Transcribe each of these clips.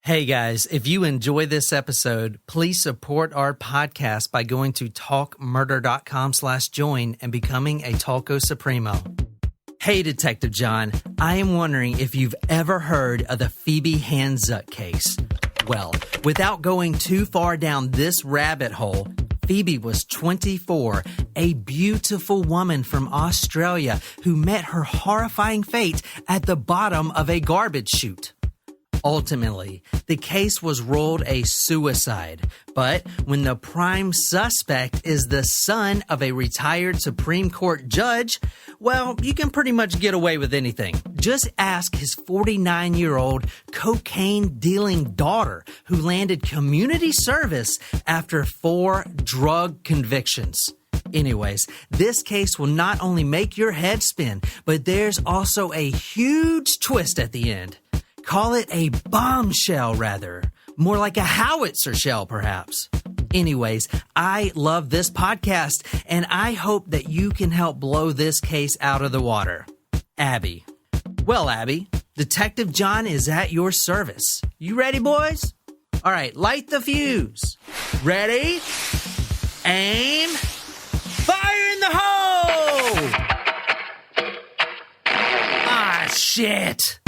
Hey guys, if you enjoy this episode, please support our podcast by going to talkmurder.com/join and becoming a Talco Supremo. Hey Detective John, I am wondering if you've ever heard of the Phoebe Handsjuk case. Well, without going too far down this rabbit hole, Phoebe was 24, a beautiful woman from Australia who met her horrifying fate at the bottom of a garbage chute. Ultimately, the case was ruled a suicide, but when the prime suspect is the son of a retired Supreme Court judge, well, you can pretty much get away with anything. Just ask his 49-year-old cocaine-dealing daughter who landed community service after 4 drug convictions. Anyways, this case will not only make your head spin, but there's also a huge twist at the end. Call it a bombshell, rather. More like a howitzer shell, perhaps. Anyways, I love this podcast, and I hope that you can help blow this case out of the water. Abby. Well, Abby, Detective John is at your service. You ready, boys? All right, light the fuse. Ready? Aim. Fire in the hole! Ah, shit.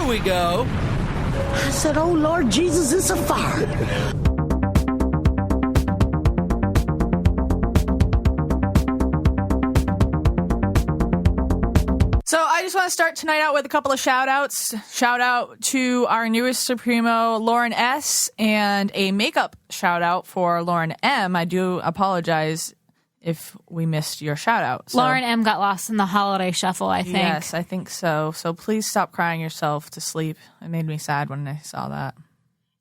There we go. I said, oh, Lord Jesus, it's a fire. So I just want to start tonight out with a couple of shout-outs. Shout out to our newest Supremo, Lauren S., and a makeup shout-out for Lauren M. I do apologize if we missed your shout-out. So, Lauren M. got lost in the holiday shuffle, I think. Yes, I think so. So please stop crying yourself to sleep. It made me sad when I saw that.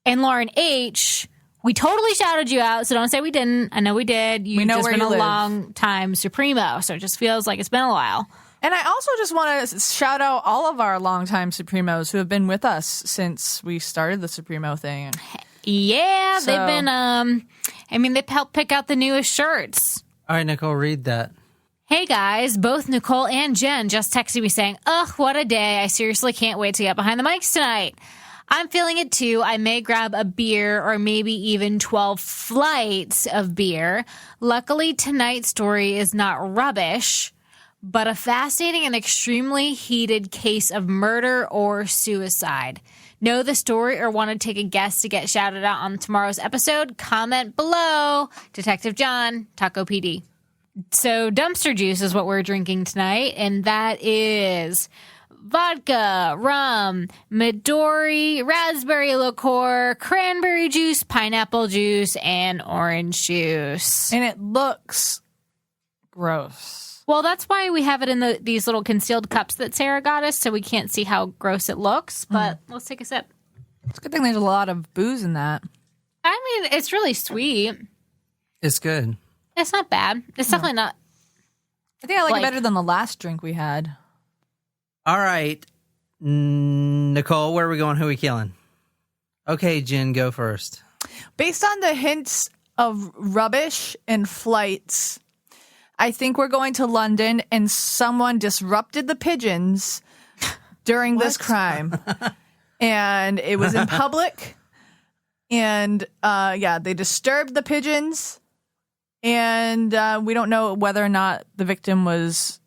And Lauren H., we totally shouted you out, so don't say we didn't. I know we did. You've know just where been you a live. long time Supremo, so it just feels like it's been a while. And I also just want to shout out all of our longtime Supremos who have been with us since we started the Supremo thing. Yeah, So- they've been, they've helped pick out the newest shirts. All right, Nicole, read that. Hey guys, both Nicole and Jen just texted me saying, ugh, what a day. I seriously can't wait to get behind the mics tonight. I'm feeling it too. I may grab a beer or maybe even 12 flights of beer. Luckily, tonight's story is not rubbish, but a fascinating and extremely heated case of murder or suicide. Know the story or want to take a guess to get shouted out on tomorrow's episode? Comment below. Detective John, Taco PD. So dumpster juice is what we're drinking tonight, and that is vodka, rum, Midori, raspberry liqueur, cranberry juice, pineapple juice, and orange juice. And it looks gross. Well, that's why we have it in these little concealed cups that Sarah got us, so we can't see how gross it looks. But let's take a sip. It's a good thing there's a lot of booze in that. I mean, it's really sweet. It's good. It's not bad. It's definitely not. I think I like it better than the last drink we had. All right, Nicole, where are we going? Who are we killing? Okay, Jen, go first. Based on the hints of rubbish and flights, I think we're going to London and someone disrupted the pigeons during this crime. And it was in public. And they disturbed the pigeons. And we don't know whether or not the victim was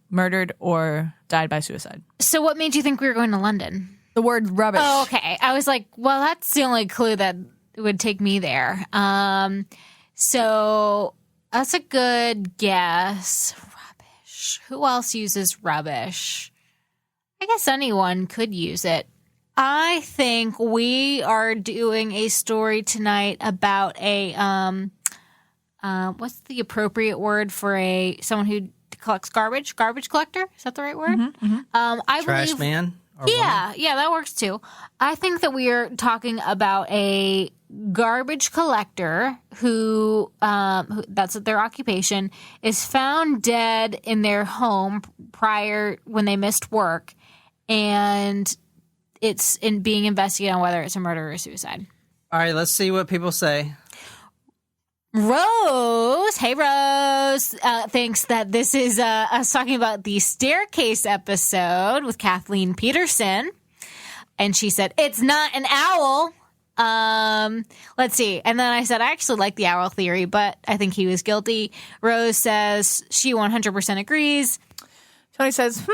murdered or died by suicide. So what made you think we were going to London? The word rubbish. Oh, okay. I was like, well, that's the only clue that would take me there. So that's a good guess. Rubbish. Who else uses rubbish? I guess anyone could use it. I think we are doing a story tonight about a what's the appropriate word for someone who collects garbage? Garbage collector? Is that the right word? I Trash believe. man? Or Yeah, that works too. I think that we are talking about a garbage collector who that's their occupation, is found dead in their home prior when they missed work, and it's being investigated on whether it's a murder or suicide. All right, let's see what people say. Rose, hey Rose, thinks that this is us talking about the staircase episode with Kathleen Peterson. And she said, it's not an owl. Let's see. And then I said, I actually like the owl theory, but I think he was guilty. Rose says she 100% agrees. Tony says,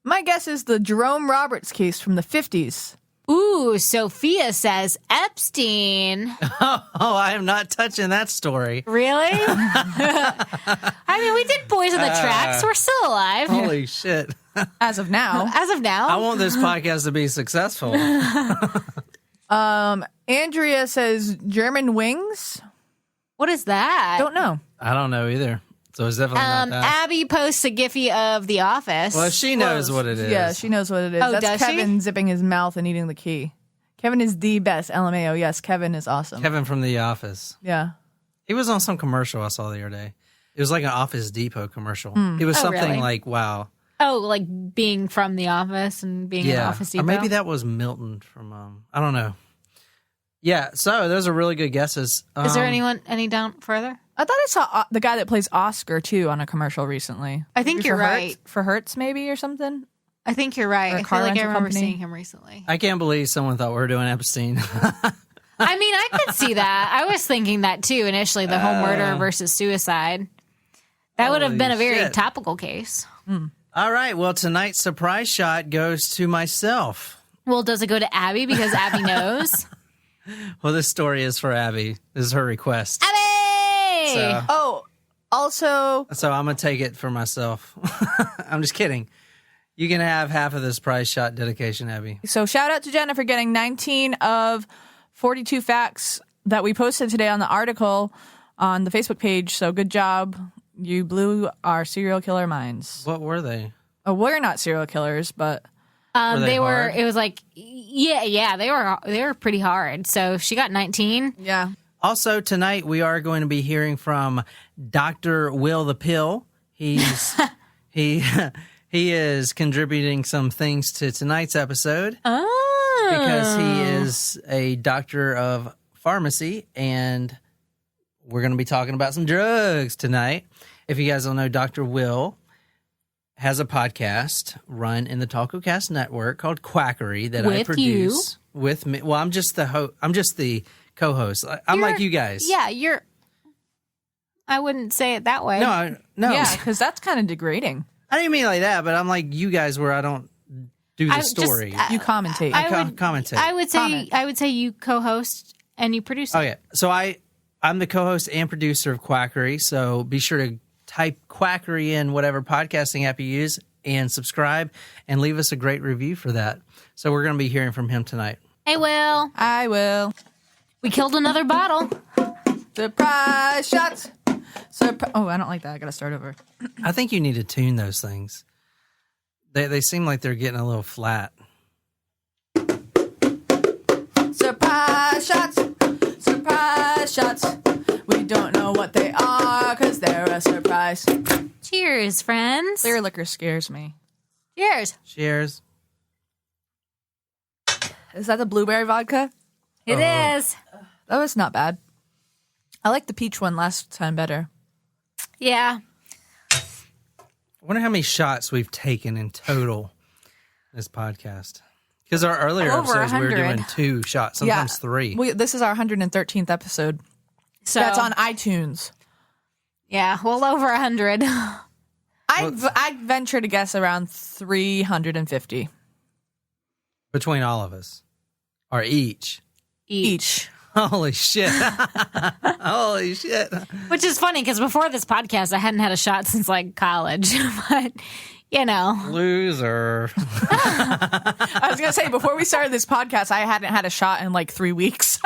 my guess is the Jerome Roberts case from the 50s. Ooh, Sophia says Epstein. Oh, I am not touching that story. Really? I mean, we did Boys on the Tracks. We're still alive. Holy shit. As of now. As of now. I want this podcast to be successful. Andrea says German wings. What is that? Don't know. I don't know either. So it's definitely not that. Abby posts a Giphy of The Office. Well, she knows what it is. Yeah, she knows what it is. Oh, That's does she? Kevin zipping his mouth and eating the key. Kevin is the best. LMAO. Yes, Kevin is awesome. Kevin from The Office. Yeah. He was on some commercial I saw the other day. It was like an Office Depot commercial. It was Oh, something really? like, wow. Oh, like being from The Office and being in Office Depot? Or maybe that was Milton from, I don't know. Yeah, so those are really good guesses. Is there any down further? I thought I saw the guy that plays Oscar, too, on a commercial recently. I think Maybe you're for right. Hertz, for Hertz, maybe, or something? I think you're right. Or a I car feel like I rental remember company? seeing him recently. I can't believe someone thought we were doing Epstein. I mean, I could see that. I was thinking that too initially, the whole murder versus suicide. That would have been a very shit. topical case. All right, well, tonight's surprise shot goes to myself. Well, does it go to Abby because Abby knows? Well, this story is for Abby. This is her request. Abby! So, Oh, also, so I'm going to take it for myself. I'm just kidding. You can have half of this prize shot dedication, Abby. so shout out to Jenna for getting 19 of 42 facts that we posted today on the article on the Facebook page. So good job. You blew our serial killer minds. What were they? Oh, we're not serial killers, but Were they they were. hard? It was like, yeah, they were pretty hard. So she got 19. yeah. Also, tonight we are going to be hearing from Dr. Will the Pill. He's he is contributing some things to tonight's episode Oh, because he is a doctor of pharmacy, and we're going to be talking about some drugs tonight. If you guys don't know, Dr. Will has a podcast run in the TalcoCast network called Quackery that I With produce with me. Well, I'm just the I'm just the co-host. I'm like you guys. Yeah, you're. I wouldn't say it that way. No. Yeah, because that's kind of degrading. I didn't mean it like that, but I'm like you guys where I don't do the I'm just- story. You commentate. Commentate. I would say Comment. I would say you co-host and you produce. Okay, so I'm the co-host and producer of Quackery, so be sure to type Quackery in whatever podcasting app you use and subscribe and leave us a great review for that. So we're going to be hearing from him tonight. Hey, Will, I will. we killed another bottle. Surprise shots. Oh, I don't like that. I got to start over. I think you need to tune those things. They seem like they're getting a little flat. Surprise shots. Surprise shots. We don't know what they are because they're a surprise. Cheers, friends. Clear liquor scares me. Cheers. Cheers. Is that the blueberry vodka? It is. That was not bad. I liked the peach one last time better. Yeah. I wonder how many shots we've taken in total this podcast. Because our earlier Over episodes, we were 100. doing 2 shots, sometimes 3. This is our 113th episode. So That's on iTunes. Yeah, well over 100. I'd venture to guess around 350 Between all of us. Or each. each. Holy shit. Holy shit. Which is funny because before this podcast, I hadn't had a shot since like college. But, you know. Loser. I was going to say, before we started this podcast, I hadn't had a shot in like 3 weeks.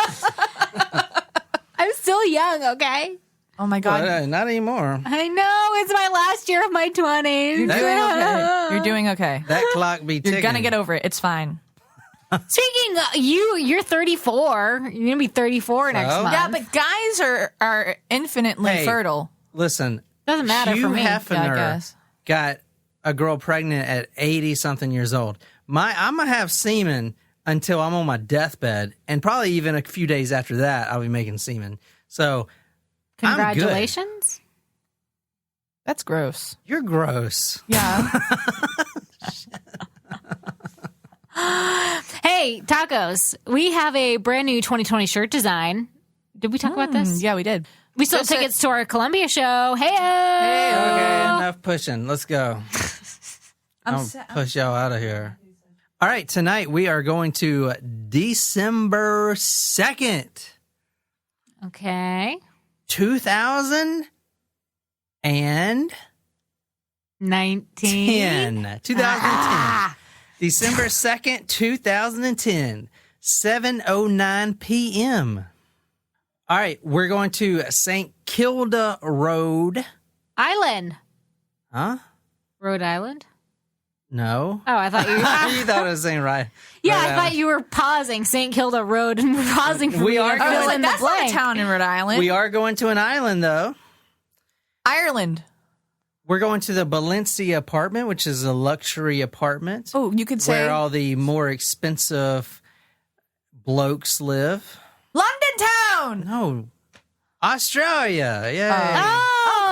I'm still young, okay? Oh my God. Not anymore. I know. It's my last year of my 20s. You're doing okay. You're doing okay. That clock be ticking. You're going to get over it. It's fine. Speaking of, you're 34. You're going to be 34 next month. Yeah, but guys are infinitely Hey. fertile. Listen. Doesn't matter Hugh for me. Hefner Yeah, I guess. got a girl pregnant at 80-something years old. I'm going to have semen until I'm on my deathbed, and probably even a few days after that, I'll be making semen. So I'm good. Congratulations. That's gross. You're gross. Yeah. Hey, tacos. We have a brand new 2020 shirt design. Did we talk about this? Yeah, we did. We still have tickets to our Columbia show. Hey, Okay, enough pushing. Let's go. I'll push y'all out of here. All right, tonight we are going to December 2nd, Okay. 2010. 2010. December 2nd, 2010, 7:09 p.m. All right, we're going to St. Kilda Road. Island. Huh? Rhode Island? No. Oh, I thought you You thought I was saying right. Yeah, Rhode I thought Island. you were pausing St. Kilda Road and pausing for We me to are fill going- in the That's not a blank. town in Rhode Island. We are going to an island, though. Ireland. We're going to the Valencia apartment, which is a luxury apartment Oh, you could say where all the more expensive blokes live. London town. No, Australia. Yay.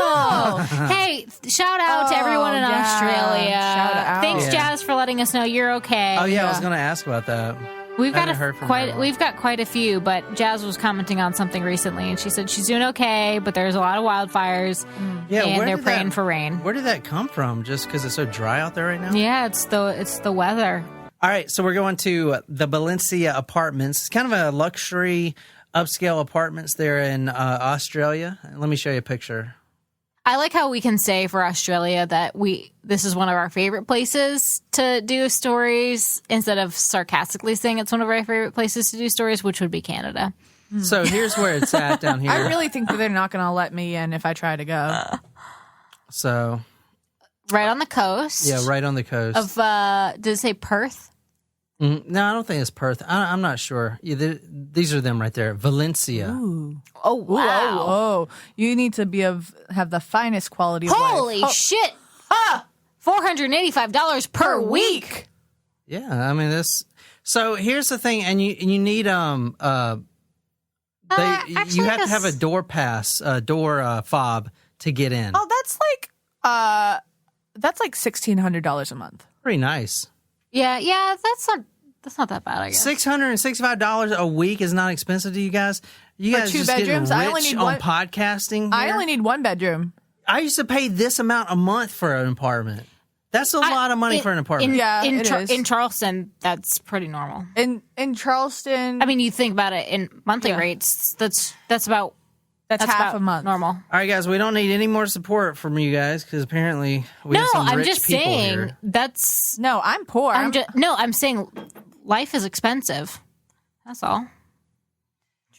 Oh, hey, shout out to everyone in yeah. Australia. Shout out. Thanks, Yeah. Jazz, for letting us know you're okay. Oh, yeah, I was going to ask about that. We've I got haven't heard from her. we've got quite a few, but Jazz was commenting on something recently, and she said she's doing okay, but there's a lot of wildfires, Yeah, and where they're did praying that- for rain. Where did that come from? Just because it's so dry out there right now? Yeah, it's the weather. All right, so we're going to the Valencia Apartments. It's kind of a luxury, upscale apartments there in Australia. Let me show you a picture. I like how we can say for Australia that this is one of our favorite places to do stories instead of sarcastically saying it's one of our favorite places to do stories, which would be Canada. So here's where it's at down here. I really think that they're not going to let me in if I try to go. So, Right on the coast. yeah, right on the coast. Of did it say Perth? No, I don't think it's Perth. I'm not sure. Yeah, these are them right there. Valencia. Oh wow! Oh, you need to have the finest quality of life. Holy shit! $485 per week. Yeah, I mean this. So here's the thing, and you need actually, you have to this- have a door pass, door fob to get in. Oh, that's like $1,600 a month. Pretty nice. Yeah, that's not that bad, I guess. $665 a week is not expensive to you guys. You For guys two just bedrooms? getting I only rich need on one- podcasting. I here? only need one bedroom. I used to pay this amount a month for an apartment. That's a lot of money for an apartment. Yeah, it is. In Charleston, that's pretty normal. In Charleston, I mean, you think about it in monthly rates. That's about that's half about a month. normal. All right, guys, we don't need any more support from you guys because apparently we No, have some I'm rich just people saying here. that's. No, I'm poor. I'm saying life is expensive. That's all.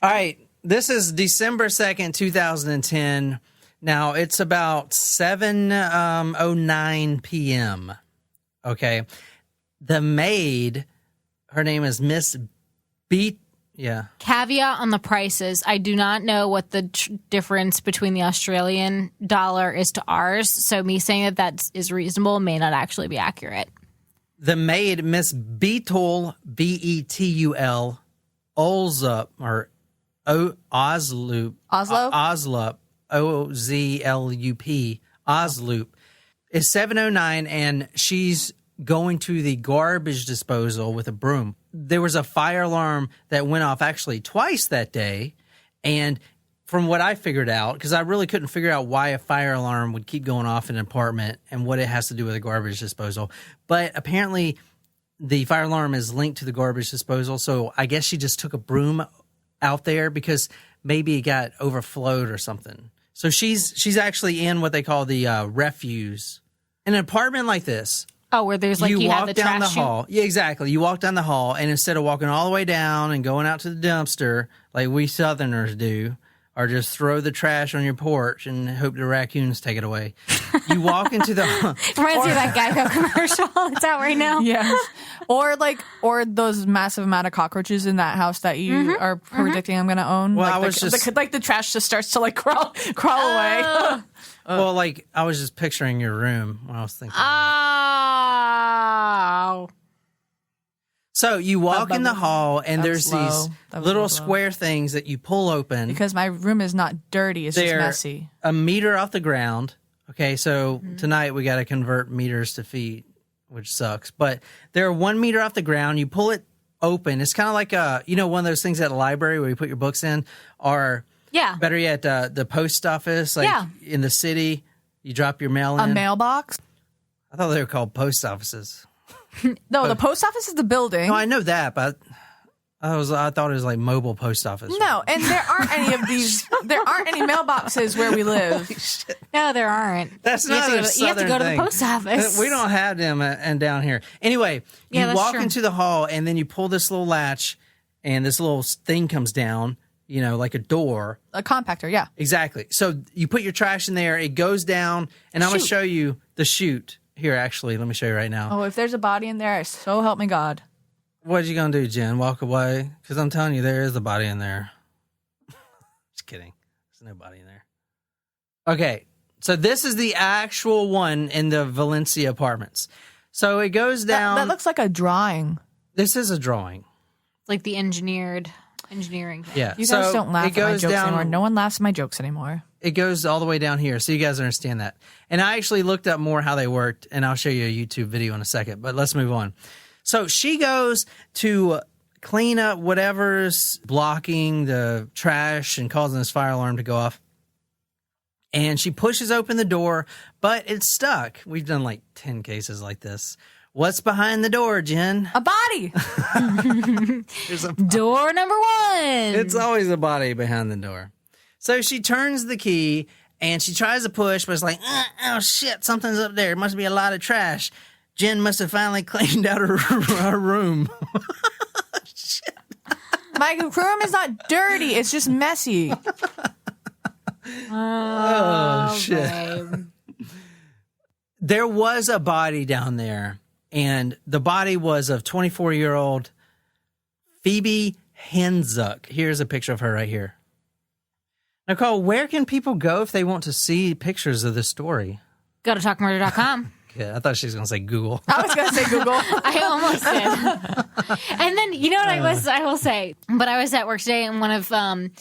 All right, this is December 2nd, 2010. Now, it's about 7:09 p.m., okay? The maid, her name is Miss Beat. Yeah. Caveat on the prices. I do not know what the difference between the Australian dollar is to ours. So me saying that is reasonable may not actually be accurate. The maid, Miss Betul, Betul, Olzup, or Ozloop. Oslo? Ozlup, Ozlup, Ozloop, is 7:09, and she's going to the garbage disposal with a broom. There was a fire alarm that went off actually twice that day, and from what I figured out, because I really couldn't figure out why a fire alarm would keep going off in an apartment and what it has to do with a garbage disposal, but apparently the fire alarm is linked to the garbage disposal, so I guess she just took a broom out there because maybe it got overflowed or something. So she's actually in what they call the refuse. In an apartment like this, Oh, where there's like you have walk the down the trash chute? hall. Yeah, exactly. You walk down the hall, and instead of walking all the way down and going out to the dumpster like we Southerners do, or just throw the trash on your porch and hope the raccoons take it away, you walk into the Reminds me of that Geico commercial that's out right now. Yes. Or those massive amount of cockroaches in that house that you are predicting I'm going to own. Well, like I was just- the trash just starts to like crawl away. well, like I was just picturing your room when I was thinking. Oh. So you walk in the hall, and there's these little low. square things that you pull open. Because my room is not dirty, it's just They're messy. a meter off the ground. Okay, so tonight we got to convert meters to feet, which sucks. But they're 1 meter off the ground. You pull it open. It's kind of like one of those things at a library where you put your books in, or better yet, the post office, in the city. You drop your mail in. A mailbox? I thought they were called post offices. No, the post office is the building. No, I know that, but I thought it was like mobile post office. No, and there aren't any of these. There aren't any mailboxes where we live. No, there aren't. That's not a You have to go to the thing. post office. We don't have them and down here. Anyway, you walk into the hall, and then you pull this little latch, and this little thing comes down, like a door. A compactor, yeah. Exactly. So you put your trash in there, it goes down, and I'm going to show you the chute. Here, actually, let me show you right now. Oh, if there's a body in there, so help me God. What you going to do, Jen? Walk away? Because I'm telling you, there is a body in there. Just kidding. There's no body in there. Okay, so this is the actual one in the Valencia apartments. So it goes down. That looks like a drawing. This is a drawing. Like the engineering thing. Yeah. You guys don't laugh at my jokes anymore. No one laughs at my jokes anymore. It goes all the way down here, so you guys understand that. And I actually looked up more how they worked, and I'll show you a YouTube video in a second, but let's move on. So she goes to clean up whatever's blocking the trash and causing this fire alarm to go off. And she pushes open the door, but it's stuck. We've done like 10 cases like this. What's behind the door, Jen? A body. There's a Door number 1. It's always a body behind the door. So she turns the key, and she tries to push, but it's like, oh, shit, something's up there. It must be a lot of trash. Jen must have finally cleaned out her room. Shit. My room is not dirty. It's just messy. Oh, shit. Babe. There was a body down there, and the body was of 24-year-old Phoebe Handsjuk. Here's a picture of her right here. Nicole, where can people go if they want to see pictures of this story? Go to talkmurder.com. Yeah, I thought she was going to say Google. I was going to say Google. I almost did. And then, you know what I will say? But I was at work today, and one of the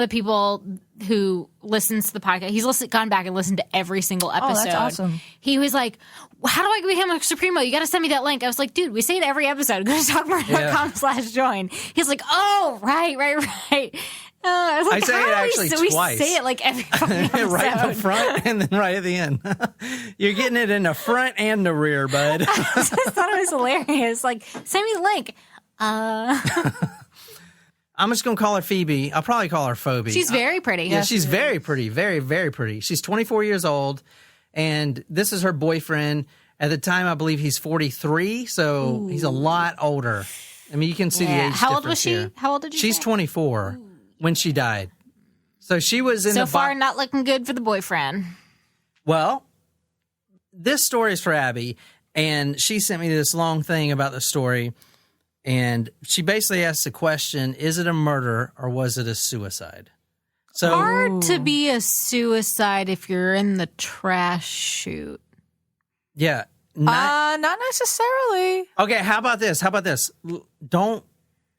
people who listens to the podcast, he's gone back and listened to every single episode. Oh, that's awesome. He was like, how do I become a Supremo? You got to send me that link. I was like, dude, we say it every episode. Go to talkmurder.com/join. He's like, oh, right. I was like, I say it actually twice. We say it like every fucking episode. Right at the front and then right at the end. You're getting it in the front and the rear, bud. I just thought it was hilarious. Like, send me the link. I'm just going to call her Phoebe. I'll probably call her Phoebe. She's very pretty. Yeah, she's very pretty. Very, very pretty. She's 24 years old, and this is her boyfriend. At the time, I believe he's 43, so he's a lot older. I mean, you can see the age How old was difference she? here. How old did you She's say? 24 when she died. So she was in so the... far, not looking good for the boyfriend. Well, this story is for Abby, and she sent me this long thing about the story, and she basically asked the question, is it a murder or was it a suicide? So Hard to be a suicide if you're in the trash chute. yeah. Not necessarily. Okay, how about this? Don't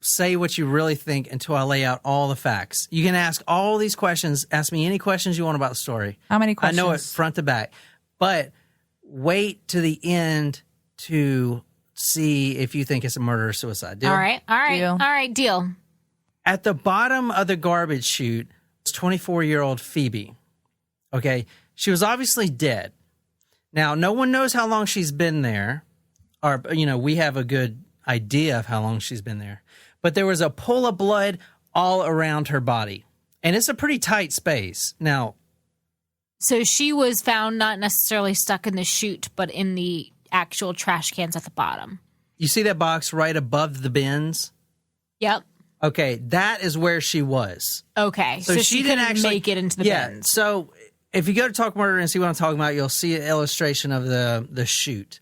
say what you really think until I lay out all the facts. You can ask all these questions. Ask me any questions you want about the story. How many questions? I know it front to back. But wait to the end to see if you think it's a murder or suicide. Deal? All right, deal. At the bottom of the garbage chute is 24-year-old Phoebe. Okay, she was obviously dead. Now, no one knows how long she's been there. Or, we have a good idea of how long she's been there. But there was a pool of blood all around her body. And it's a pretty tight space. Now, So she was found not necessarily stuck in the chute, but in the actual trash cans at the bottom. you see that box right above the bins? Yep. Okay, that is where she was. Okay. So she didn't couldn't actually make it into the bins. So if you go to Talk Murder and see what I'm talking about, you'll see an illustration of the chute.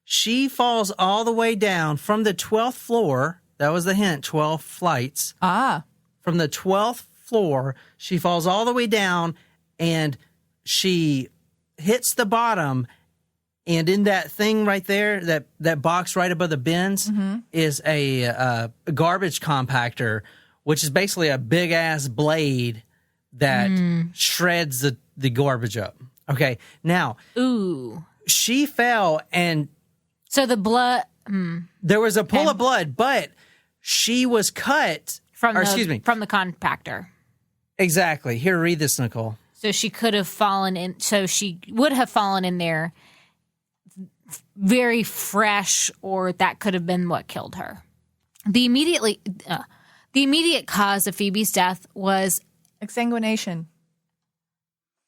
She falls all the way down from the 12th floor. That was the hint, 12 flights. Ah. From the 12th floor, she falls all the way down and she hits the bottom And in that thing right there, that box right above the bins is a garbage compactor, which is basically a big ass blade that shreds the garbage up. Okay, now she fell and so the blood. There was a pool of blood, but she was cut from the compactor. Exactly. Here, read this, Nicole. So she could have fallen in. So she would have fallen in there very fresh, or that could have been what killed her. The immediate cause of Phoebe's death was exsanguination.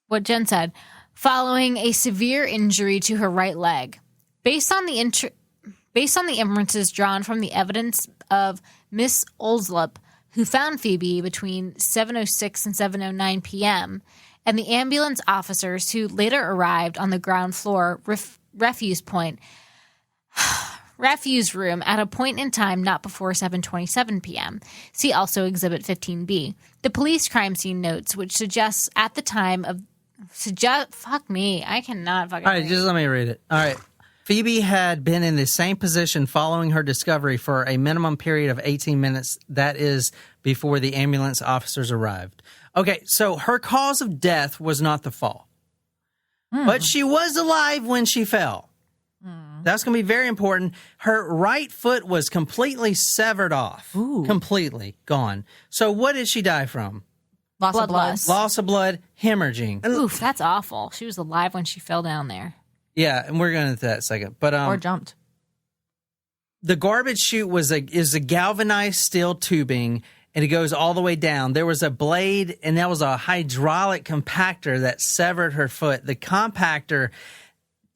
What Jen said, following a severe injury to her right leg. Based on the inferences drawn from the evidence of Miss Olslip, who found Phoebe between 7:06 and 7:09 p.m., and the ambulance officers who later arrived on the ground floor refuse room at a point in time not before 7:27 p.m. See also Exhibit 15B. The police crime scene notes, which suggests at the time of fuck me, I cannot fucking. All right, just let me read it. All right. Phoebe had been in the same position following her discovery for a minimum period of 18 minutes. That is before the ambulance officers arrived. Okay, so her cause of death was not the fall. But she was alive when she fell. That's going to be very important. Her right foot was completely severed off. Completely gone. So what did she die from? Loss of blood. Loss of blood, hemorrhaging. Oof, that's awful. She was alive when she fell down there. Yeah, and we're going into that in a second. But or jumped. The garbage chute is a galvanized steel tubing, and it goes all the way down. There was a blade, and that was a hydraulic compactor that severed her foot. The compactor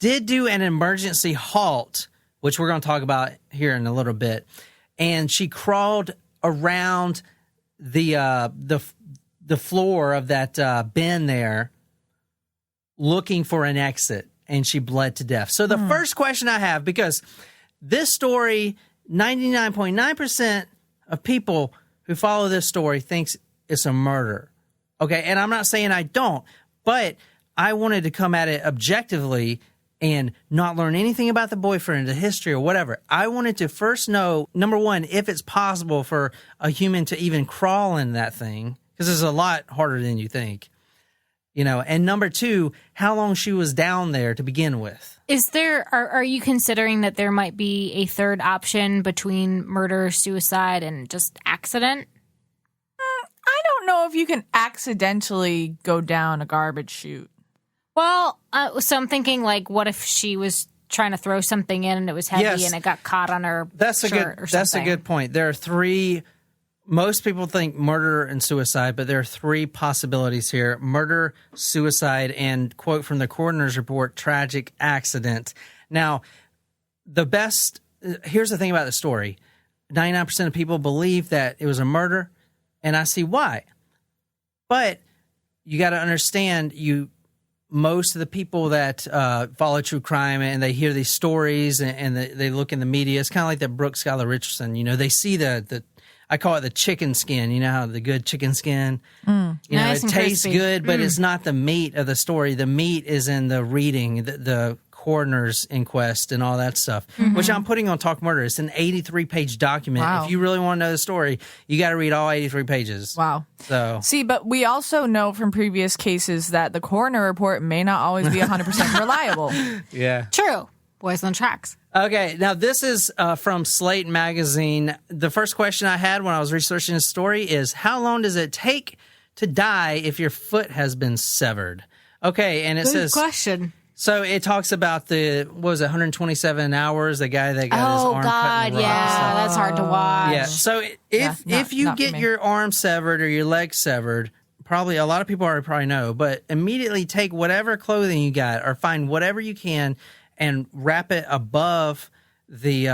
did do an emergency halt, which we're going to talk about here in a little bit. And she crawled around the floor of that bin there, looking for an exit. And she bled to death. So the first question I have, because this story, 99.9% of people who follow this story thinks it's a murder. Okay, and I'm not saying I don't, but I wanted to come at it objectively and not learn anything about the boyfriend, the history, or whatever. I wanted to first know, number one, if it's possible for a human to even crawl in that thing, because it's a lot harder than you think. You know, and number two, how long she was down there to begin with. Are you considering that there might be a third option between murder, suicide, and just accident? I don't know if you can accidentally go down a garbage chute. Well, so I'm thinking, like, what if she was trying to throw something in and it was heavy and it got caught on her shirt or something? That's a good point. There are three. Most people think murder and suicide, but there are three possibilities here. Murder, suicide, and, quote from the coroner's report, tragic accident. Now, here's the thing about the story. 99% of people believe that it was a murder, and I see why. But you got to understand, most of the people that follow true crime and they hear these stories and they look in the media, it's kind of like that Brooke Schuyler Richardson. You know, they see the I call it the chicken skin. You know how the good chicken skin? Nice it tastes crispy. good, but it's not the meat of the story. The meat is in the reading, the coroner's inquest and all that stuff, which I'm putting on Talk Murder. It's an 83-page document. Wow. If you really want to know the story, you got to read all 83 pages. Wow. So See, but we also know from previous cases that the coroner report may not always be 100% reliable. yeah. True. Boys on Tracks. Okay, now this is from Slate Magazine. The first question I had when I was researching this story is, how long does it take to die if your foot has been severed? Okay, and it says... Good question. So it talks about 127 hours, the guy that got his arm cut in the rock and stuff. That's hard to watch. Yeah, so if you not for get me. your arm severed or your leg severed, probably a lot of people already probably know, but immediately take whatever clothing you got or find whatever you can and wrap it above the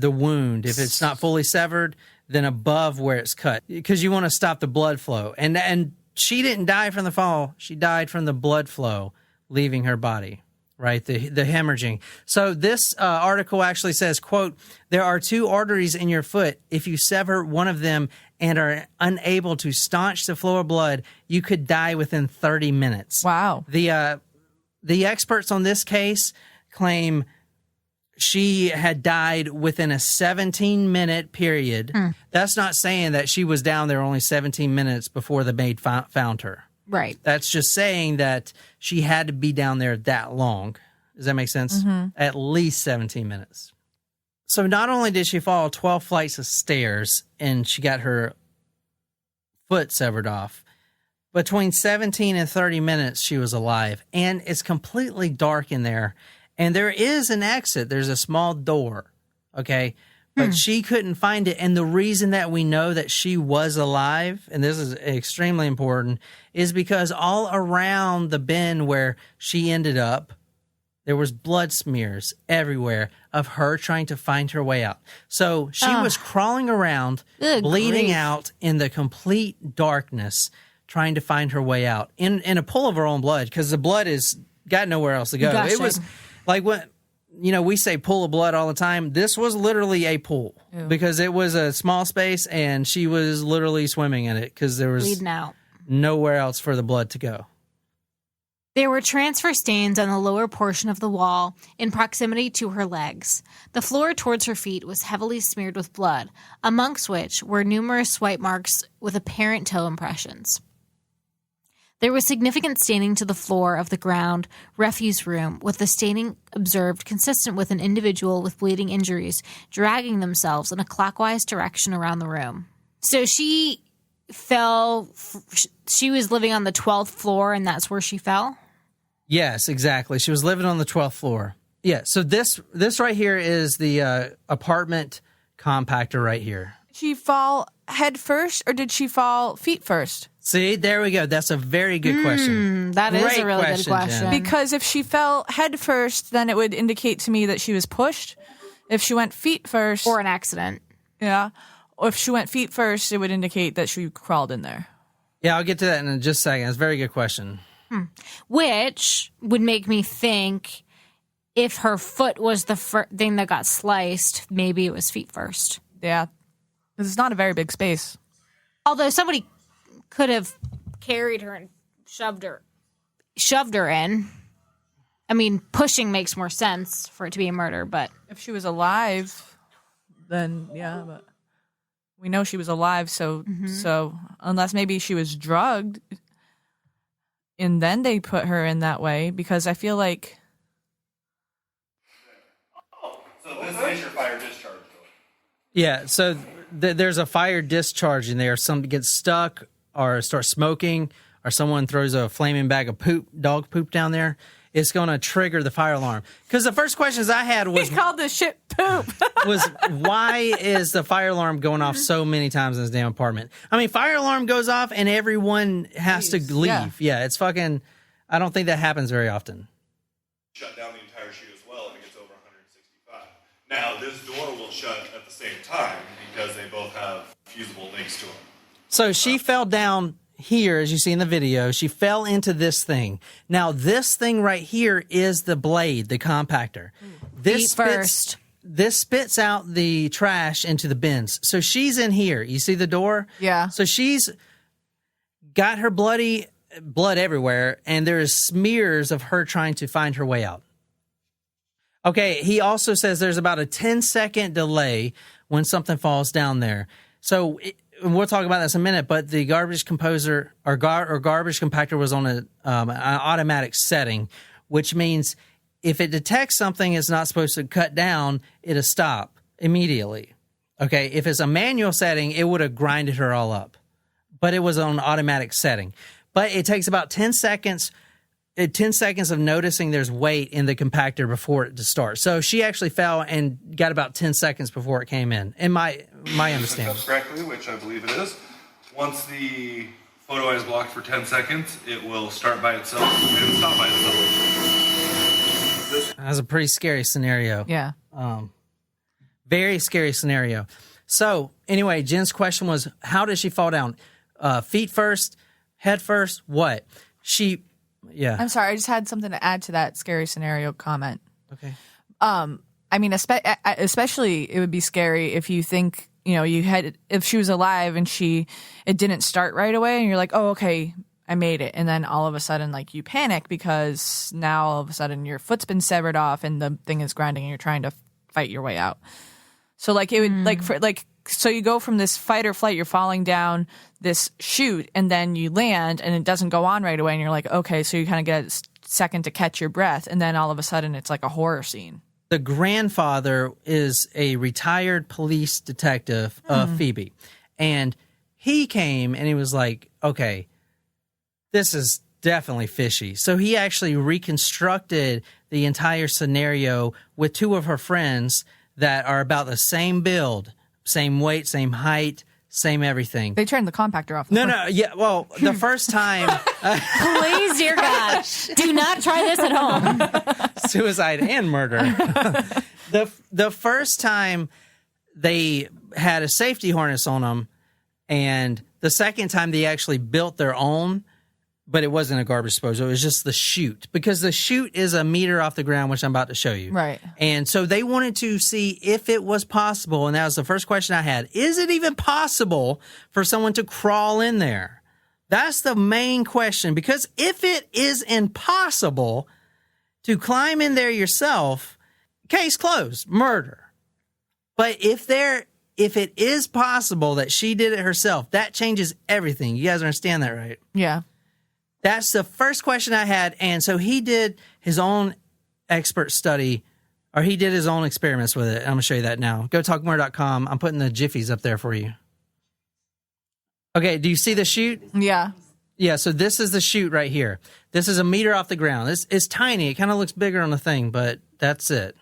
wound. If it's not fully severed, then above where it's cut, because you want to stop the blood flow. And she didn't die from the fall; she died from the blood flow leaving her body. Right, the hemorrhaging. So this article actually says, quote, "There are two arteries in your foot. If you sever one of them and are unable to staunch the flow of blood, you could die within 30 minutes." Wow. the experts on this case claim she had died within a 17-minute period. That's not saying that she was down there only 17 minutes before the maid found her. Right. That's just saying that she had to be down there that long. Does that make sense? At least 17 minutes. So not only did she fall 12 flights of stairs and she got her foot severed off, between 17 and 30 minutes she was alive. And it's completely dark in there. And there is an exit. There's a small door. Okay. But she couldn't find it. And the reason that we know that she was alive, and this is extremely important, is because all around the bin where she ended up, there was blood smears everywhere of her trying to find her way out. So she was crawling around, bleeding out in the complete darkness, trying to find her way out in a pool of her own blood, because the blood is got nowhere else to go. Gushing. It was like when, we say pool of blood all the time. This was literally a pool because it was a small space and she was literally swimming in it because there was Bleeding out. nowhere else for the blood to go. There were transfer stains on the lower portion of the wall in proximity to her legs. The floor towards her feet was heavily smeared with blood, amongst which were numerous swipe marks with apparent toe impressions. There was significant staining to the floor of the ground refuse room, with the staining observed consistent with an individual with bleeding injuries dragging themselves in a clockwise direction around the room. So she fell. She was living on the 12th floor, and that's where she fell? Yes, exactly. She was living on the 12th floor. Yeah, so this right here is the apartment compactor right here. Did she fall head first or did she fall feet first? See, there we go. That's a very good question. That is Great a really good question, question. Jen. Because if she fell head first, then it would indicate to me that she was pushed. If she went feet first, Or an accident. yeah, or if she went feet first, it would indicate that she crawled in there. Yeah, I'll get to that in just a second. It's a very good question. Which would make me think if her foot was the thing that got sliced, maybe it was feet first. Yeah, because it's not a very big space. Although somebody could have carried her and shoved her in. I mean, pushing makes more sense for it to be a murder, but If she was alive, then yeah, but we know she was alive, so unless maybe she was drugged and then they put her in that way, because I feel like So this is your fire discharge. Yeah, so there's a fire discharge in there. Something gets stuck or starts smoking or someone throws a flaming bag of dog poop down there. It's going to trigger the fire alarm. Because the first questions I had was... he called this shit poop. was why is the fire alarm going off so many times in this damn apartment? I mean, fire alarm goes off and everyone has to leave. Yeah, it's fucking... I don't think that happens very often. Shut down the entire chute as well if it gets over 165. Now, this door will shut at the same time because they both have fusible links to them. So she fell down here, as you see in the video. She fell into this thing. Now, this thing right here is the blade, the compactor. This spits out the trash into the bins. So she's in here. You see the door? Yeah. So she's got her blood everywhere, and there's smears of her trying to find her way out. Okay, he also says there's about a 10-second delay when something falls down there. So we'll talk about this in a minute, but the garbage composer or garbage compactor was on an automatic setting, which means if it detects something it's not supposed to cut down, it'll stop immediately. Okay, if it's a manual setting, it would have grinded her all up. But it was on automatic setting. But it takes about 10 seconds of noticing there's weight in the compactor before it to start. So she actually fell and got about 10 seconds before it came in my understanding. That's correctly, which I believe it is. Once the photo eye is blocked for 10 seconds, it will start by itself and it'll stop by itself. That's a pretty scary scenario. Yeah. Very scary scenario. So anyway, Jen's question was, how did she fall down? Feet first, head first, what? I'm sorry, I just had something to add to that scary scenario comment. Okay. I mean, especially it would be scary if you think, if she was alive and it didn't start right away and you're like, oh, okay, I made it. And then all of a sudden, like, you panic because now all of a sudden your foot's been severed off and the thing is grinding and you're trying to fight your way out. So, like, it would, so you go from this fight or flight, you're falling down this chute, and then you land, and it doesn't go on right away, and you're like, okay, so you kind of get a second to catch your breath, and then all of a sudden it's like a horror scene. The grandfather is a retired police detective of Phoebe, and he came and he was like, okay, this is definitely fishy. So he actually reconstructed the entire scenario with two of her friends that are about the same build, same weight, same height, same everything. They turned the compactor off. No, yeah, well, the first time... Please, dear God, do not try this at home. Suicide and murder. The first time they had a safety harness on them, and the second time they actually built their own, but it wasn't a garbage disposal. It was just the chute, because the chute is a meter off the ground, which I'm about to show you. Right. And so they wanted to see if it was possible, and that was the first question I had. Is it even possible for someone to crawl in there? That's the main question, because if it is impossible to climb in there yourself, case closed, murder. But if it is possible that she did it herself, that changes everything. You guys understand that, right? Yeah. That's the first question I had. And so he did his own expert study, or he did his own experiments with it. I'm going to show you that now. Go talkmore.com. I'm putting the jiffies up there for you. Okay, do you see the chute? Yeah. Yeah, so this is the chute right here. This is a meter off the ground. It's tiny. It kind of looks bigger on the thing, but that's it.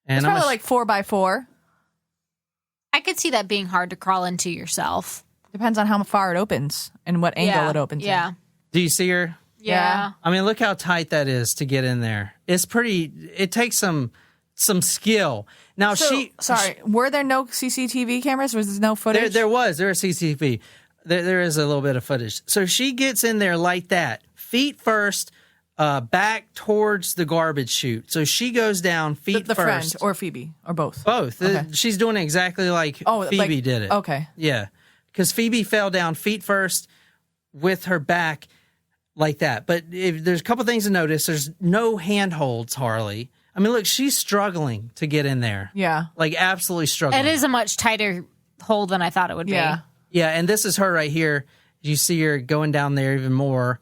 And It's probably like 4x4. I could see that being hard to crawl into yourself. Depends on how far it opens and what angle it opens in. Yeah. do you see her? Yeah. I mean, look how tight that is to get in there. It's pretty. It takes some skill. Now were there no CCTV cameras? Was there no footage? There was CCTV. There is a little bit of footage. So she gets in there like that, feet first, back towards the garbage chute. So she goes down feet the first. friend or Phoebe or both. Both. Okay. She's doing it exactly like Phoebe did it. Okay. Yeah, because Phoebe fell down feet first with her back like that. But there's a couple things to notice. There's no handholds, Harley. I mean, look, she's struggling to get in there. Yeah. Like, absolutely struggling. It is a much tighter hold than I thought it would be. Yeah, and this is her right here. You see her going down there even more.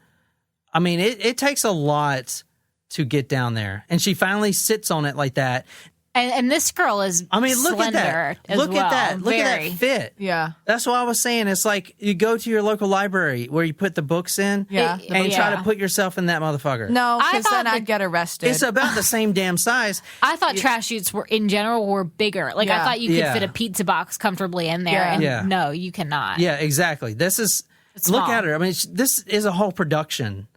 I mean, it takes a lot to get down there. And she finally sits on it like that. And this girl is look at that. Look at that. Look at that fit. Yeah. That's what I was saying. It's like you go to your local library where you put the books in and try to put yourself in that motherfucker. No, because then I'd get arrested. It's about the same damn size. I thought trash chutes were bigger. Like, I thought you could fit a pizza box comfortably in there. Yeah. And no, you cannot. Yeah, exactly. Look at her. I mean, this is a whole production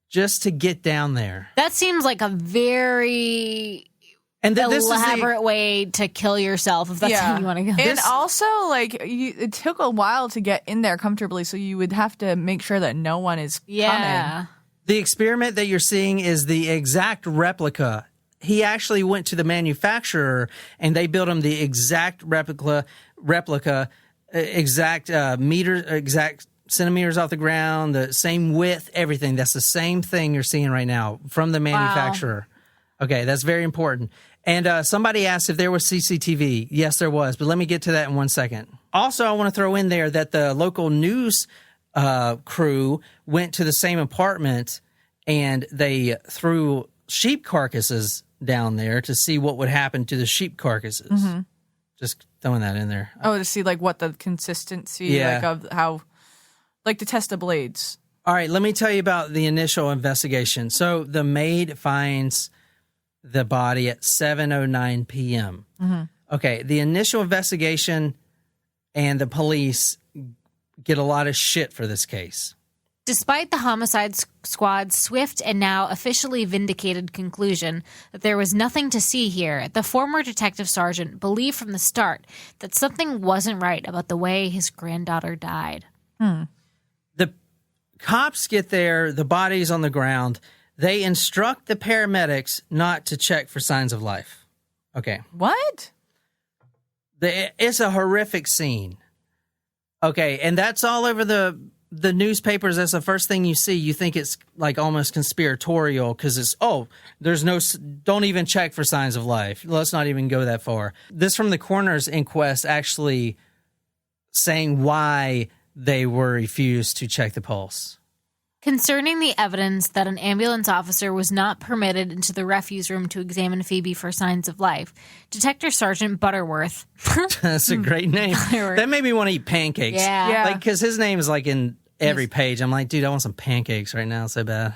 just to get down there. That seems like a very elaborate way to kill yourself, if that's how you want to go. And also, like, it took a while to get in there comfortably, so you would have to make sure that no one is coming. The experiment that you're seeing is the exact replica. He actually went to the manufacturer, and they built him the exact replica, exact meters, exact centimeters off the ground, the same width, everything. That's the same thing you're seeing right now from the manufacturer. Wow. Okay, that's very important. And somebody asked if there was CCTV. Yes, there was, but let me get to that in 1 second. Also, I want to throw in there that the local news crew went to the same apartment, and they threw sheep carcasses down there to see what would happen to the sheep carcasses. Mm-hmm. Just throwing that in there. Oh, to see, like, what the consistency, like, of how, like, to test the blades. All right, let me tell you about the initial investigation. So the maid finds the body at 7:09 p.m. Mm-hmm. Okay, the initial investigation and the police get a lot of shit for this case. Despite the homicide squad's swift and now officially vindicated conclusion that there was nothing to see here, the former detective sergeant believed from the start that something wasn't right about the way his granddaughter died. The cops get there, the body's on the ground. They instruct the paramedics not to check for signs of life. Okay. What? It's a horrific scene. Okay, and that's all over the the newspapers, that's the first thing you see. You think it's like almost conspiratorial because it's, don't even check for signs of life. Let's not even go that far. This from the coroner's inquest actually saying why they were refused to check the pulse. Concerning the evidence that an ambulance officer was not permitted into the refuse room to examine Phoebe for signs of life, Detective Sergeant Butterworth. That's a great name. That made me want to eat pancakes. Yeah. Like, because his name is like in every page. I'm like, dude, I want some pancakes right now so bad.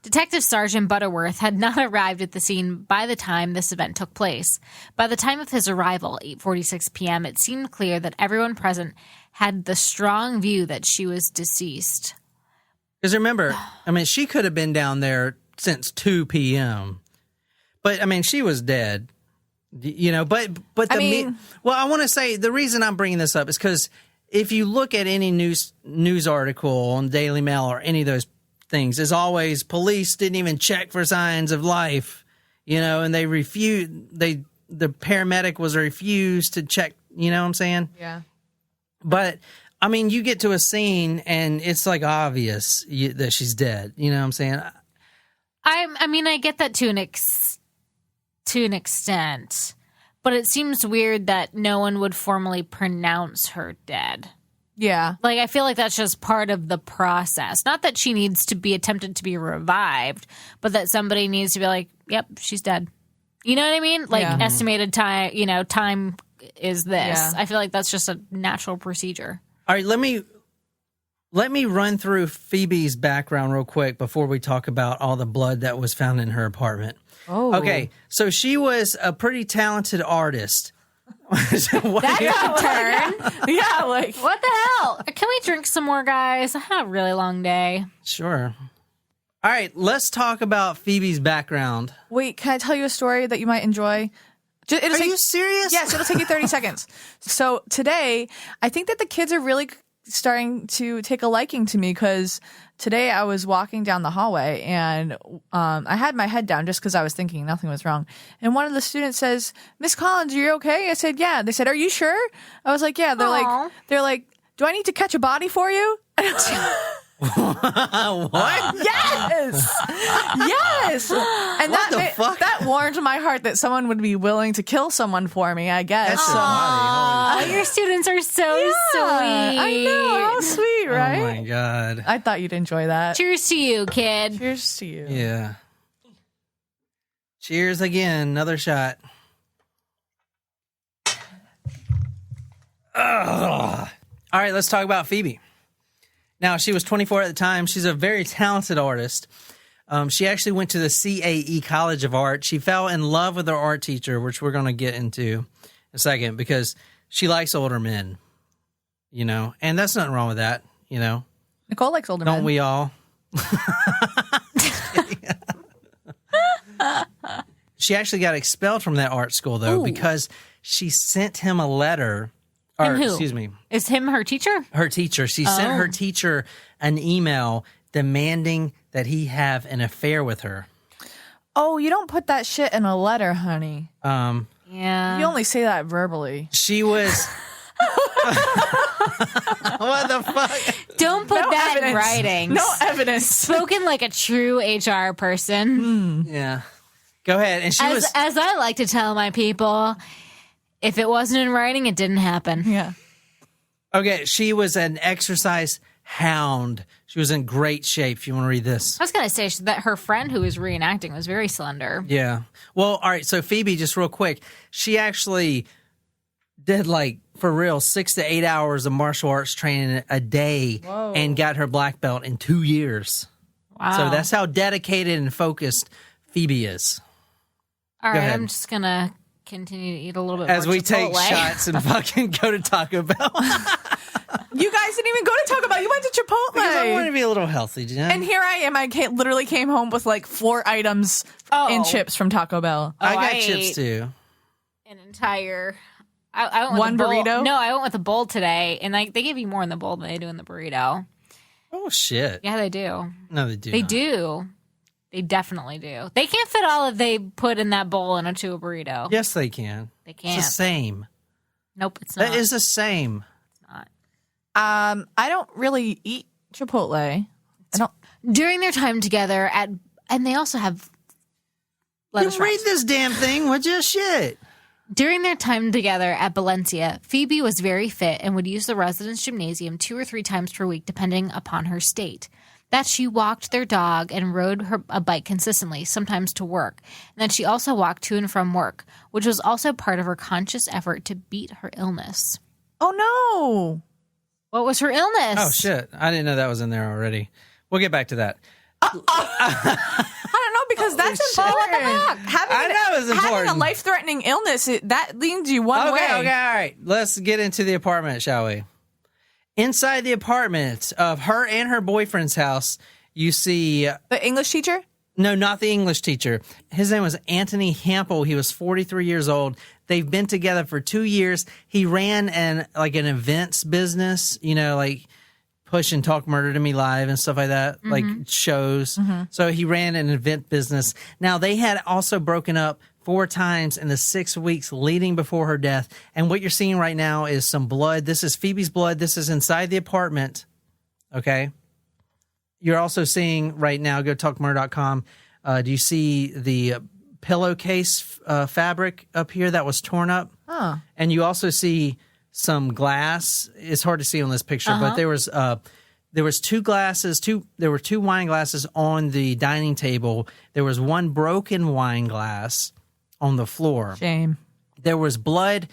Detective Sergeant Butterworth had not arrived at the scene by the time this event took place. By the time of his arrival, 8:46 p.m., it seemed clear that everyone present had the strong view that she was deceased. Because remember, I mean, she could have been down there since 2 p.m. But, I mean, she was dead. You know, but I want to say the reason I'm bringing this up is because if you look at any news article on Daily Mail or any of those things, as always, police didn't even check for signs of life, you know, and they the paramedic was refused to check, you know what I'm saying? Yeah. But, I mean, you get to a scene and it's like obvious that she's dead, you know what I'm saying? I mean, I get that to an extent, but it seems weird that no one would formally pronounce her dead. Yeah. Like, I feel like that's just part of the process. Not that she needs to be attempted to be revived, but that somebody needs to be like, yep, she's dead. You know what I mean? Like, estimated time, you know, time is this. Yeah. I feel like that's just a natural procedure. All right, let me run through Phoebe's background real quick before we talk about all the blood that was found in her apartment. Oh. Okay, so she was a pretty talented artist. That took a turn. Yeah, like, What the hell? Can we drink some more, guys? I had a really long day. Sure. All right, let's talk about Phoebe's background. wait, can I tell you a story that you might enjoy? Are you serious? Yes, it'll take you 30 seconds. So today, I think that the kids are really starting to take a liking to me because today I was walking down the hallway and I had my head down just because I was thinking nothing was wrong. And one of the students says, "Miss Collins, are you okay?" I said, "Yeah." They said, "Are you sure?" I was like, "Yeah." They're like, "Do I need to catch a body for you?" What? Yes! Yes! And What the fuck? that warmed my heart that someone would be willing to kill someone for me, I guess. That's So- your body. Oh, your students are so sweet. I know. How sweet, right? Oh my god. I thought you'd enjoy that. Cheers to you, kid. Cheers to you. Yeah. Cheers again. Another shot. Ugh. All right, let's talk about Phoebe. Now, she was 24 at the time. She's a very talented artist. She actually went to the CAE College of Art. She fell in love with her art teacher, which we're going to get into in a second, because she likes older men, you know, and that's nothing wrong with that, you know. Nicole likes older men. Don't we all? She actually got expelled from that art school, though, because she sent him a letter. Or, Him who? excuse me. Is him her teacher? Her teacher. She sent her teacher an email demanding that he have an affair with her. Oh, you don't put that shit in a letter, honey. Yeah. You only say that verbally. She was... What the fuck? Don't put that in writing. No evidence. Spoken like a true HR person. Yeah. Go ahead. And she was... As I like to tell my people, if it wasn't in writing, it didn't happen. Yeah. Okay, she was an exercise hound. She was in great shape, if you want to read this. I was going to say that her friend who was reenacting was very slender. Yeah. Well, all right, so Phoebe, just real quick, she actually did, like, for real, 6 to 8 hours of martial arts training a day and got her black belt in 2 years. Wow. So that's how dedicated and focused Phoebe is. All right, ahead. I'm just going to continue to eat a little bit As more we take Chipotle. shots and fucking go to Taco Bell. You guys didn't even go to Taco Bell. You went to Chipotle. Because I want to be a little healthy, Jen. And here I am. I literally came home with like 4 items in chips from Taco Bell. I got I chips ate too. An entire... I went with One a bowl. burrito? No, I went with a bowl today, and they give you more in the bowl than they do in the burrito. Oh, shit. Yeah, they do. No, they do. They not. do. They definitely do. They can't fit all that they put in that bowl into a burrito. Yes, they can. They can't. It's the same. Nope, it's not. That is the same. It's not. I don't really eat Chipotle. I don't. During their time together and they also have You lettuce read wraps. this damn thing. What just shit? During their time together at Valencia, Phoebe was very fit and would use the residence gymnasium 2 or 3 times per week, depending upon her state. That she walked their dog and rode a bike consistently, sometimes to work. And that she also walked to and from work, which was also part of her conscious effort to beat her illness. Oh, no. What was her illness? Oh, shit. I didn't know that was in there already. We'll get back to that. I don't know, because that's important. I know it's important. Having a life-threatening illness, that leans you one way. Okay, all right. Let's get into the apartment, shall we? Inside the apartment of her and her boyfriend's house, you see... The English teacher? No, not the English teacher. His name was Anthony Hampel. He was 43 years old. They've been together for 2 years. He ran an events business, like Push and Talk Murder to Me Live and stuff like that, like shows. So he ran an event business. Now, they had also broken up 4 times in the 6 weeks leading before her death. And what you're seeing right now is some blood. This is Phoebe's blood. This is inside the apartment. Okay. You're also seeing right now, go to talkmurder.com. Do you see the pillowcase fabric up here that was torn up? Huh. And you also see some glass. It's hard to see on this picture, but there was 2 glasses. There were 2 wine glasses on the dining table. There was 1 broken wine glass on the floor. Shame. There was blood,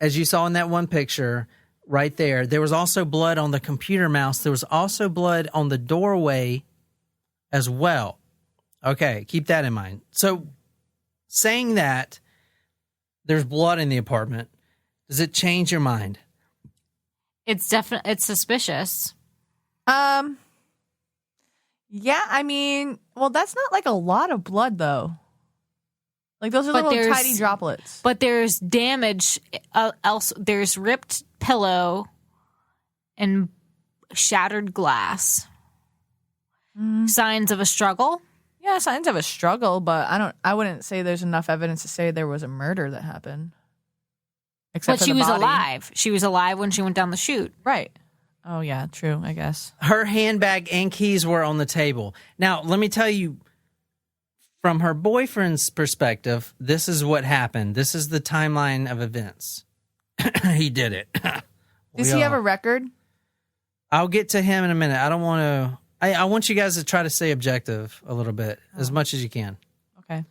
as you saw in that one picture right there. There was also blood on the computer mouse. There was also blood on the doorway as well. Okay, keep that in mind. So, saying that there's blood in the apartment, does it change your mind? It's suspicious. Yeah, I mean, well, that's not like a lot of blood, though. Like, those are little tiny droplets. But there's damage. There's ripped pillow and shattered glass. Signs of a struggle. Yeah, signs of a struggle, but I wouldn't say there's enough evidence to say there was a murder that happened. Except But for she the was body. alive. She was alive when she went down the chute. Right. Oh, yeah, true, I guess. Her handbag and keys were on the table. Now, let me tell you, from her boyfriend's perspective, this is what happened. This is the timeline of events. He did it. Does he have a record? I'll get to him in a minute. I don't want to... I want you guys to try to stay objective a little bit, as much as you can. Okay.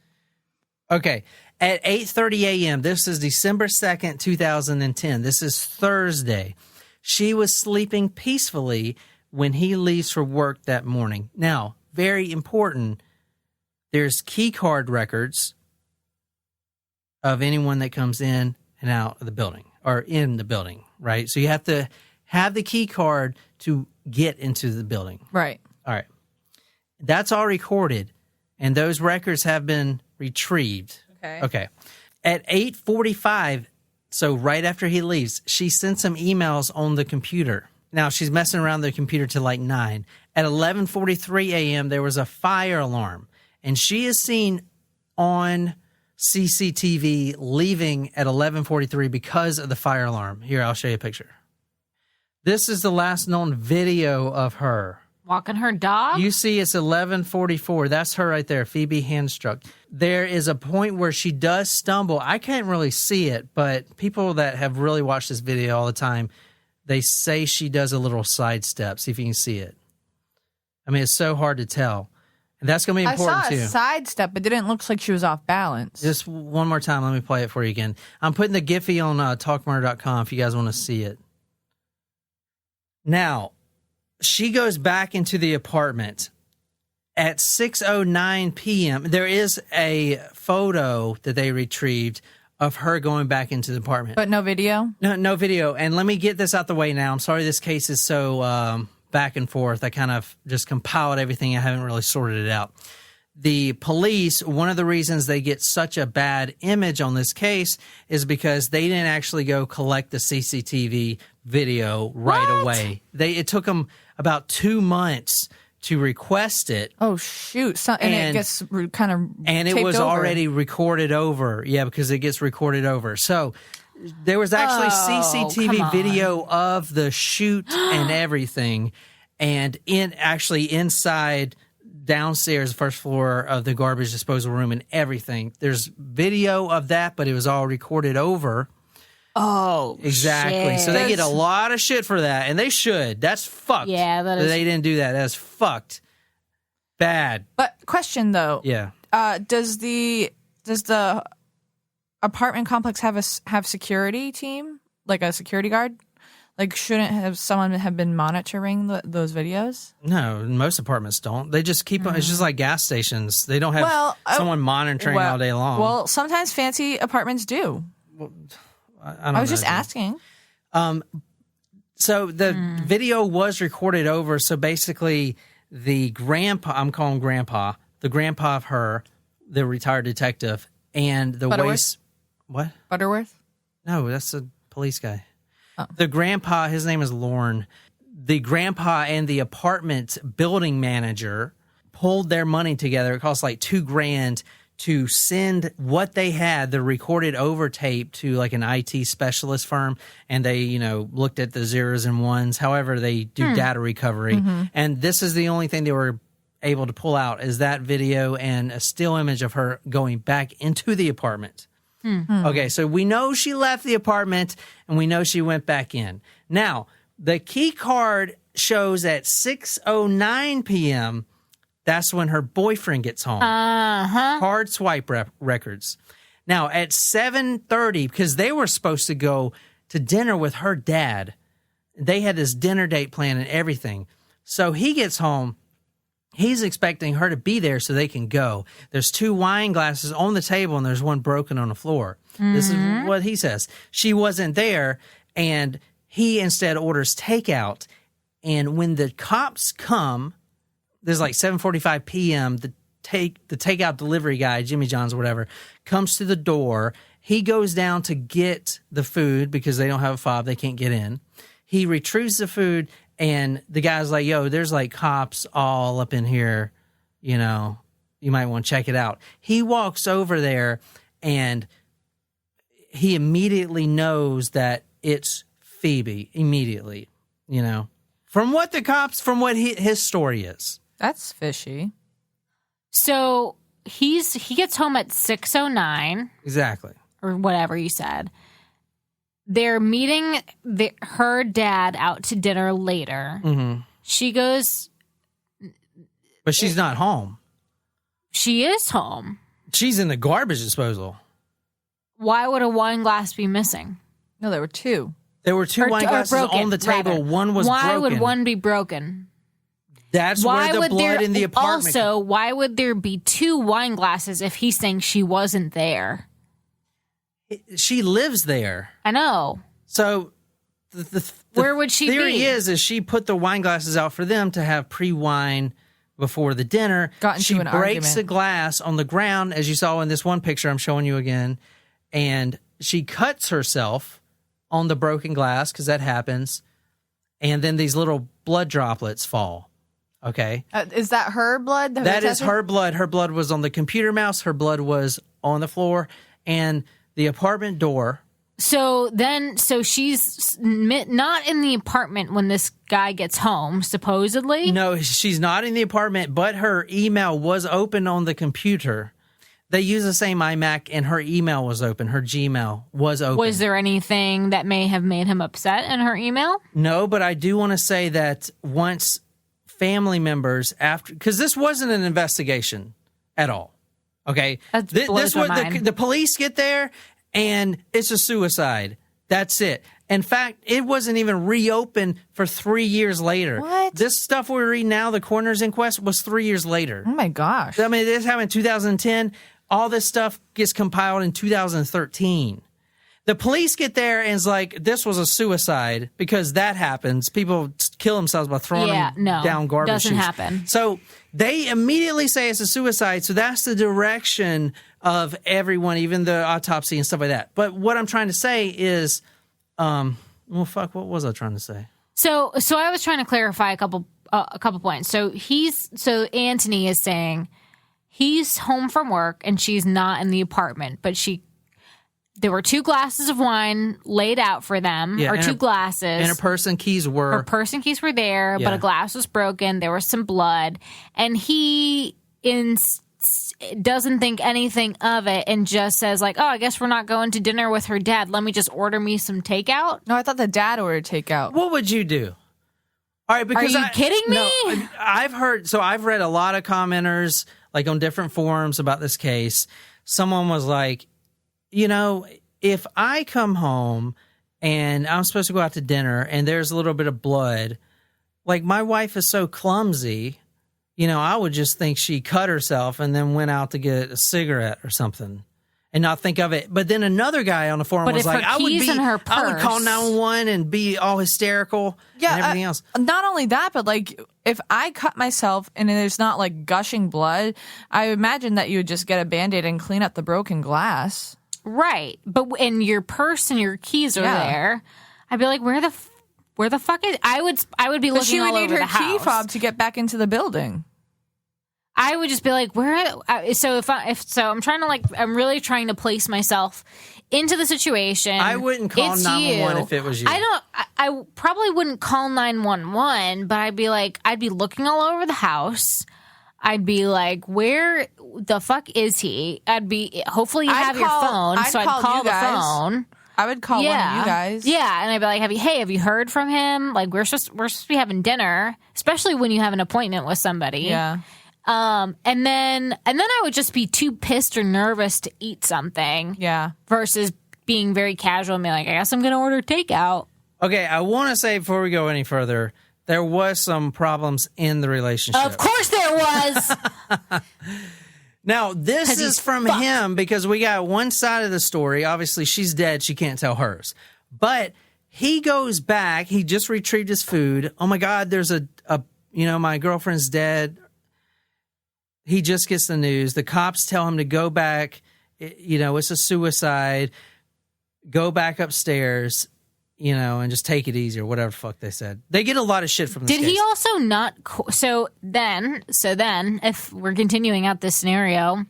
Okay. At 8:30 a.m., this is December 2nd, 2010. This is Thursday. She was sleeping peacefully when he leaves for work that morning. Now, very important, there's key card records of anyone that comes in and out of the building, or in the building, right? So you have to have the key card to get into the building. Right. All right. That's all recorded, and those records have been retrieved. Okay. At 8:45, so right after he leaves, she sent some emails on the computer. Now, she's messing around the computer till like 9. At 11:43 a.m., there was a fire alarm, and she is seen on CCTV leaving at 11:43 because of the fire alarm. Here, I'll show you a picture. This is the last known video of her. Walking her dog? You see it's 11:44. That's her right there, Phoebe Handsjuk. There is a point where she does stumble. I can't really see it, but people that have really watched this video all the time, they say she does a little sidestep. See if you can see it. I mean, it's so hard to tell. And that's going to be important, too. I saw a sidestep. It didn't look like she was off balance. Just one more time. Let me play it for you again. I'm putting the Giphy on talkmurder.com if you guys want to see it. Now, she goes back into the apartment at 6:09 p.m. There is a photo that they retrieved of her going back into the apartment. But no video? No video. And let me get this out the way now. I'm sorry this case is so back and forth. I kind of just compiled everything. I haven't really sorted it out. The police, one of the reasons they get such a bad image on this case is because they didn't actually go collect the CCTV video right away. It took them about 2 months to request it. Oh, shoot. And it gets kind of And it was already recorded over. Yeah, because it gets recorded over. So there was actually CCTV video of the shoot and everything. And inside downstairs, first floor of the garbage disposal room and everything. There's video of that, but it was all recorded over. Oh, exactly. Shit. So they get a lot of shit for that, and they should. That's fucked. Yeah, that is. They didn't do that. That's fucked. Bad. But question though. Yeah. Does the apartment complex have security team, like a security guard? Like, shouldn't someone have been monitoring those videos? No, most apartments don't. They just keep them. It's just like gas stations. They don't have someone monitoring all day long. Well, sometimes fancy apartments do. I was just asking. So the video was recorded over. So basically, the grandpa, I'm calling grandpa, the grandpa of her, the retired detective, and the Butterworth? What? Butterworth? No, that's a police guy. Oh. The grandpa, his name is Lorne. The grandpa and the apartment building manager pulled their money together. It cost like $2,000 to send what they had, the recorded over tape, to like an IT specialist firm. And they, looked at the zeros and ones. However, they do data recovery. Mm-hmm. And this is the only thing they were able to pull out is that video and a still image of her going back into the apartment. Mm-hmm. Okay, so we know she left the apartment and we know she went back in. Now, the key card shows at 6:09 p.m., that's when her boyfriend gets home. Hard swipe records. Now, at 7:30, because they were supposed to go to dinner with her dad, they had this dinner date plan and everything. So he gets home. He's expecting her to be there so they can go. There's 2 wine glasses on the table and there's one broken on the floor. Mm-hmm. This is what he says. She wasn't there, and he instead orders takeout. And when the cops come, there's like 7:45 p.m., the takeout delivery guy, Jimmy John's or whatever, comes to the door. He goes down to get the food because they don't have a fob. They can't get in. He retrieves the food. And the guy's like, yo, there's like cops all up in here, you might want to check it out. He walks over there and he immediately knows that it's Phoebe immediately, from what his story is. That's fishy. So he gets home at 6:09. Exactly. Or whatever you said. They're meeting her dad out to dinner later. Mm-hmm. She goes... But she's not home. She is home. She's in the garbage disposal. Why would a wine glass be missing? No, there were 2. There were 2 wine glasses on the table. Rather. One was broken. Why would one be broken? That's where the blood in the apartment... Also, why would there be 2 wine glasses if he's saying she wasn't there? She lives there. I know. So where would she be? The theory is she put the wine glasses out for them to have pre-wine before the dinner. She breaks the glass on the ground, as you saw in this one picture I'm showing you again, and she cuts herself on the broken glass, because that happens, and then these little blood droplets fall. Okay? Is that her blood? That is her blood. Her blood was on the computer mouse. Her blood was on the floor, and... the apartment door. So she's not in the apartment when this guy gets home, supposedly? No, she's not in the apartment, but her email was open on the computer. They use the same iMac, and her email was open. Her Gmail was open. Was there anything that may have made him upset in her email? No, but I do want to say that once family members, because this wasn't an investigation at all. Okay, the police get there and it's a suicide. That's it. In fact, it wasn't even reopened for 3 years later. What? This stuff we read now, the coroner's inquest, was 3 years later. Oh my gosh! I mean, this happened in 2010. All this stuff gets compiled in 2013. The police get there and it's like, this was a suicide, because that happens. People kill themselves by throwing down garbage doesn't chutes. happen. So they immediately say it's a suicide. So that's the direction of everyone, even the autopsy and stuff like that. But what I'm trying to say is, what was I trying to say? So I was trying to clarify a couple points. So Anthony is saying he's home from work and she's not in the apartment, but she There were 2 glasses of wine laid out for them, or and 2 glasses. And her purse and keys were. Her purse and keys were there, but a glass was broken. There was some blood. And he doesn't think anything of it and just says, like, oh, I guess we're not going to dinner with her dad. Let me just order me some takeout. No, I thought the dad ordered takeout. What would you do? All right, because Are you kidding me? No, I've read a lot of commenters, like on different forums about this case. Someone was like, if I come home and I'm supposed to go out to dinner and there's a little bit of blood, like my wife is so clumsy, I would just think she cut herself and then went out to get a cigarette or something and not think of it. But then another guy on the forum was like, I would call 911 and be all hysterical and everything else. Not only that, but like if I cut myself and there's not like gushing blood, I imagine that you would just get a Band-Aid and clean up the broken glass. Right. But and your purse and your keys are there. I'd be like, where the fuck is I would be looking all over the house. She would need her key fob to get back into the building. I would just be like, where? So I'm trying to I'm really trying to place myself into the situation. I wouldn't call 911 if it was you. I probably wouldn't call 911, but I'd be looking all over the house. I'd be like, where the fuck is he? Hopefully you have your phone, so I'd call the phone. I would call one of you guys. Yeah, and I'd be like, have you heard from him? Like, we're supposed to be having dinner, especially when you have an appointment with somebody. Yeah. And then I would just be too pissed or nervous to eat something. Yeah. Versus being very casual and be like, I guess I'm going to order takeout. Okay, I want to say before we go any further, there was some problems in the relationship. Of course there was. Now, this is from him because we got one side of the story. Obviously, she's dead. She can't tell hers. But he goes back. He just retrieved his food. Oh, my God, there's my girlfriend's dead. He just gets the news. The cops tell him to go back. It's a suicide. Go back upstairs, and just take it easy or whatever the fuck they said. They get a lot of shit from this case. Did he also not... So then, if we're continuing out this scenario,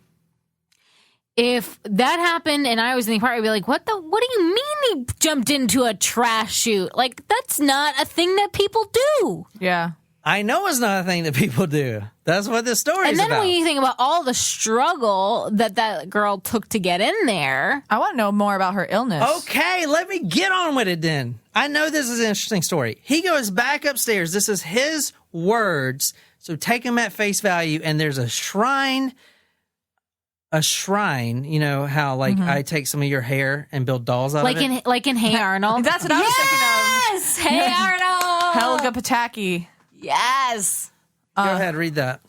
if that happened and I was in the apartment, I'd be like, what do you mean he jumped into a trash chute? Like, that's not a thing that people do. Yeah. I know it's not a thing that people do. That's what this story is about. And then when you think about all the struggle that girl took to get in there. I want to know more about her illness. Okay, let me get on with it then. I know this is an interesting story. He goes back upstairs. This is his words, so take them at face value. And there's a shrine. You know how I take some of your hair and build dolls out of it? Like in Hey Arnold. That's what I was thinking of. Yes! Hey Arnold! Helga Pataki. Yes. Go ahead, read that.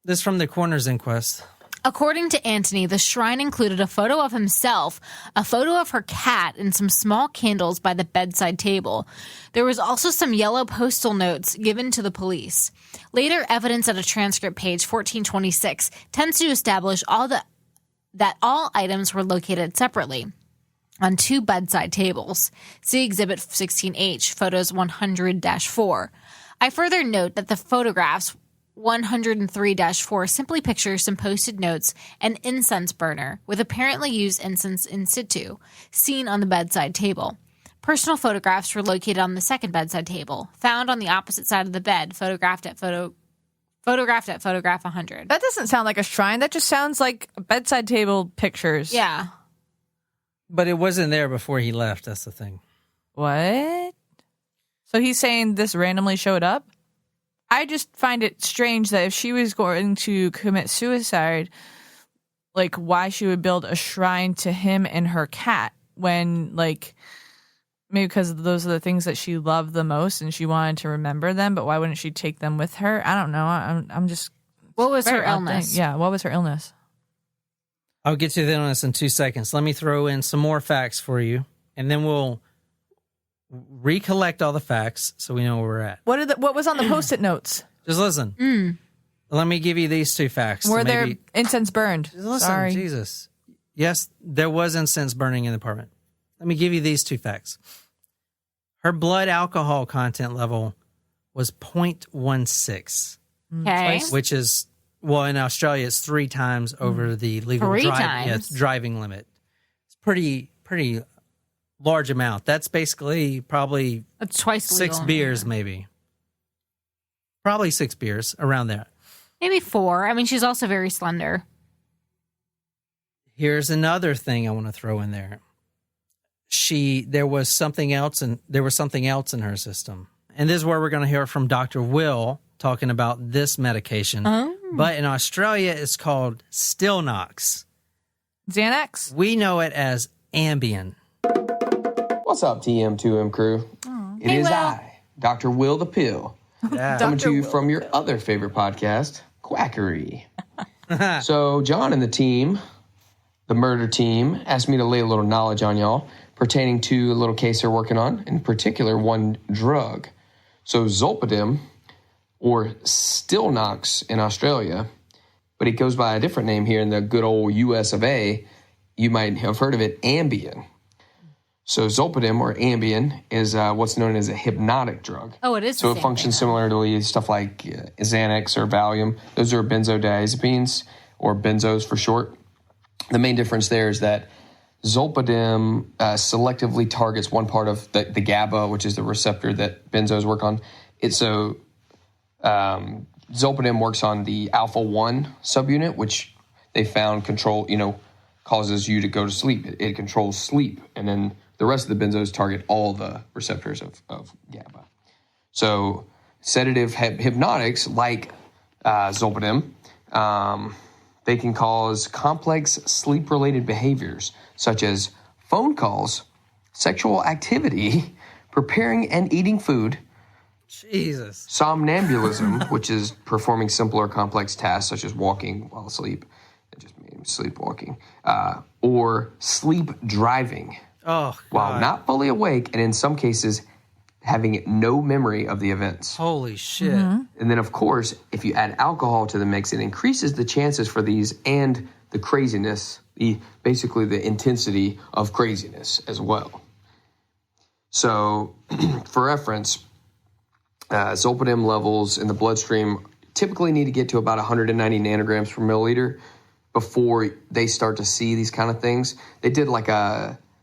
This is from the coroner's inquest. According to Anthony, the shrine included a photo of himself, a photo of her cat, and some small candles by the bedside table. There was also some yellow postal notes given to the police. Later evidence at a transcript page 1426 tends to establish that all items were located separately on 2 bedside tables. See Exhibit 16H, photos 100-4. I further note that the photographs 103-4 simply pictures some posted notes and incense burner with apparently used incense in situ, seen on the bedside table. Personal photographs were located on the second bedside table, found on the opposite side of the bed, photographed at photograph 100. That doesn't sound like a shrine. That just sounds like bedside table pictures. Yeah. But it wasn't there before he left. That's the thing. What? So he's saying this randomly showed up? I just find it strange that if she was going to commit suicide, like why she would build a shrine to him and her cat when maybe because those are the things that she loved the most and she wanted to remember them, but why wouldn't she take them with her? I don't know. I'm just... What was her illness? Yeah, what was her illness? I'll get to the illness in 2 seconds. Let me throw in some more facts for you, and then we'll recollect all the facts so we know where we're at. What was on the Post-it notes? Just listen. Let me give you these 2 facts. Were there incense burned? Just listen, Sorry. Jesus. Yes, there was incense burning in the apartment. Let me give you these 2 facts. Her blood alcohol content level was 0.16. Okay. Which is, well, in Australia, it's 3 times over the legal driving limit. It's pretty pretty large amount. That's basically probably That's twice the 6 legal beers, amount. maybe. Probably 6 beers, around there. Maybe 4. I mean, she's also very slender. Here's another thing I want to throw in there. There was something else in her system. And this is where we're going to hear from Dr. Will talking about this medication. Oh. But in Australia, it's called Stilnox. Xanax? We know it as Ambien. What's up, TM2M crew? It Hey, is Will. I, Dr. Will the Pill, Yeah. coming to you from your other favorite podcast, Quackery. So John and the team, the murder team, asked me to lay a little knowledge on y'all pertaining to a little case they're working on, in particular one drug. So Zolpidem, or Stilnox in Australia, but it goes by a different name here in the good old US of A. You might have heard of it, Ambien. So Zolpidem, or Ambien, is what's known as a hypnotic drug. Oh, it is So the it same functions thing. similarly to stuff like Xanax or Valium. Those are benzodiazepines, or benzos for short. The main difference there is that Zolpidem selectively targets one part of the GABA, which is the receptor that benzos work on. Zolpidem works on the alpha-1 subunit, which they found causes you to go to sleep. It controls sleep. And then the rest of the benzos target all the receptors of GABA. So sedative hypnotics like Zolpidem, they can cause complex sleep-related behaviors such as phone calls, sexual activity, preparing and eating food, Jesus. somnambulalism, which is performing simple or complex tasks such as walking while asleep, just sleepwalking, or sleep driving Oh, God. while not fully awake, and in some cases having no memory of the events. Holy shit. And then, of course, if you add alcohol to the mix, it increases the chances for these and the craziness, basically the intensity of craziness as well. So, for reference, Zolpidem levels in the bloodstream typically need to get to about 190 nanograms per milliliter before they start to see these kind of things. They did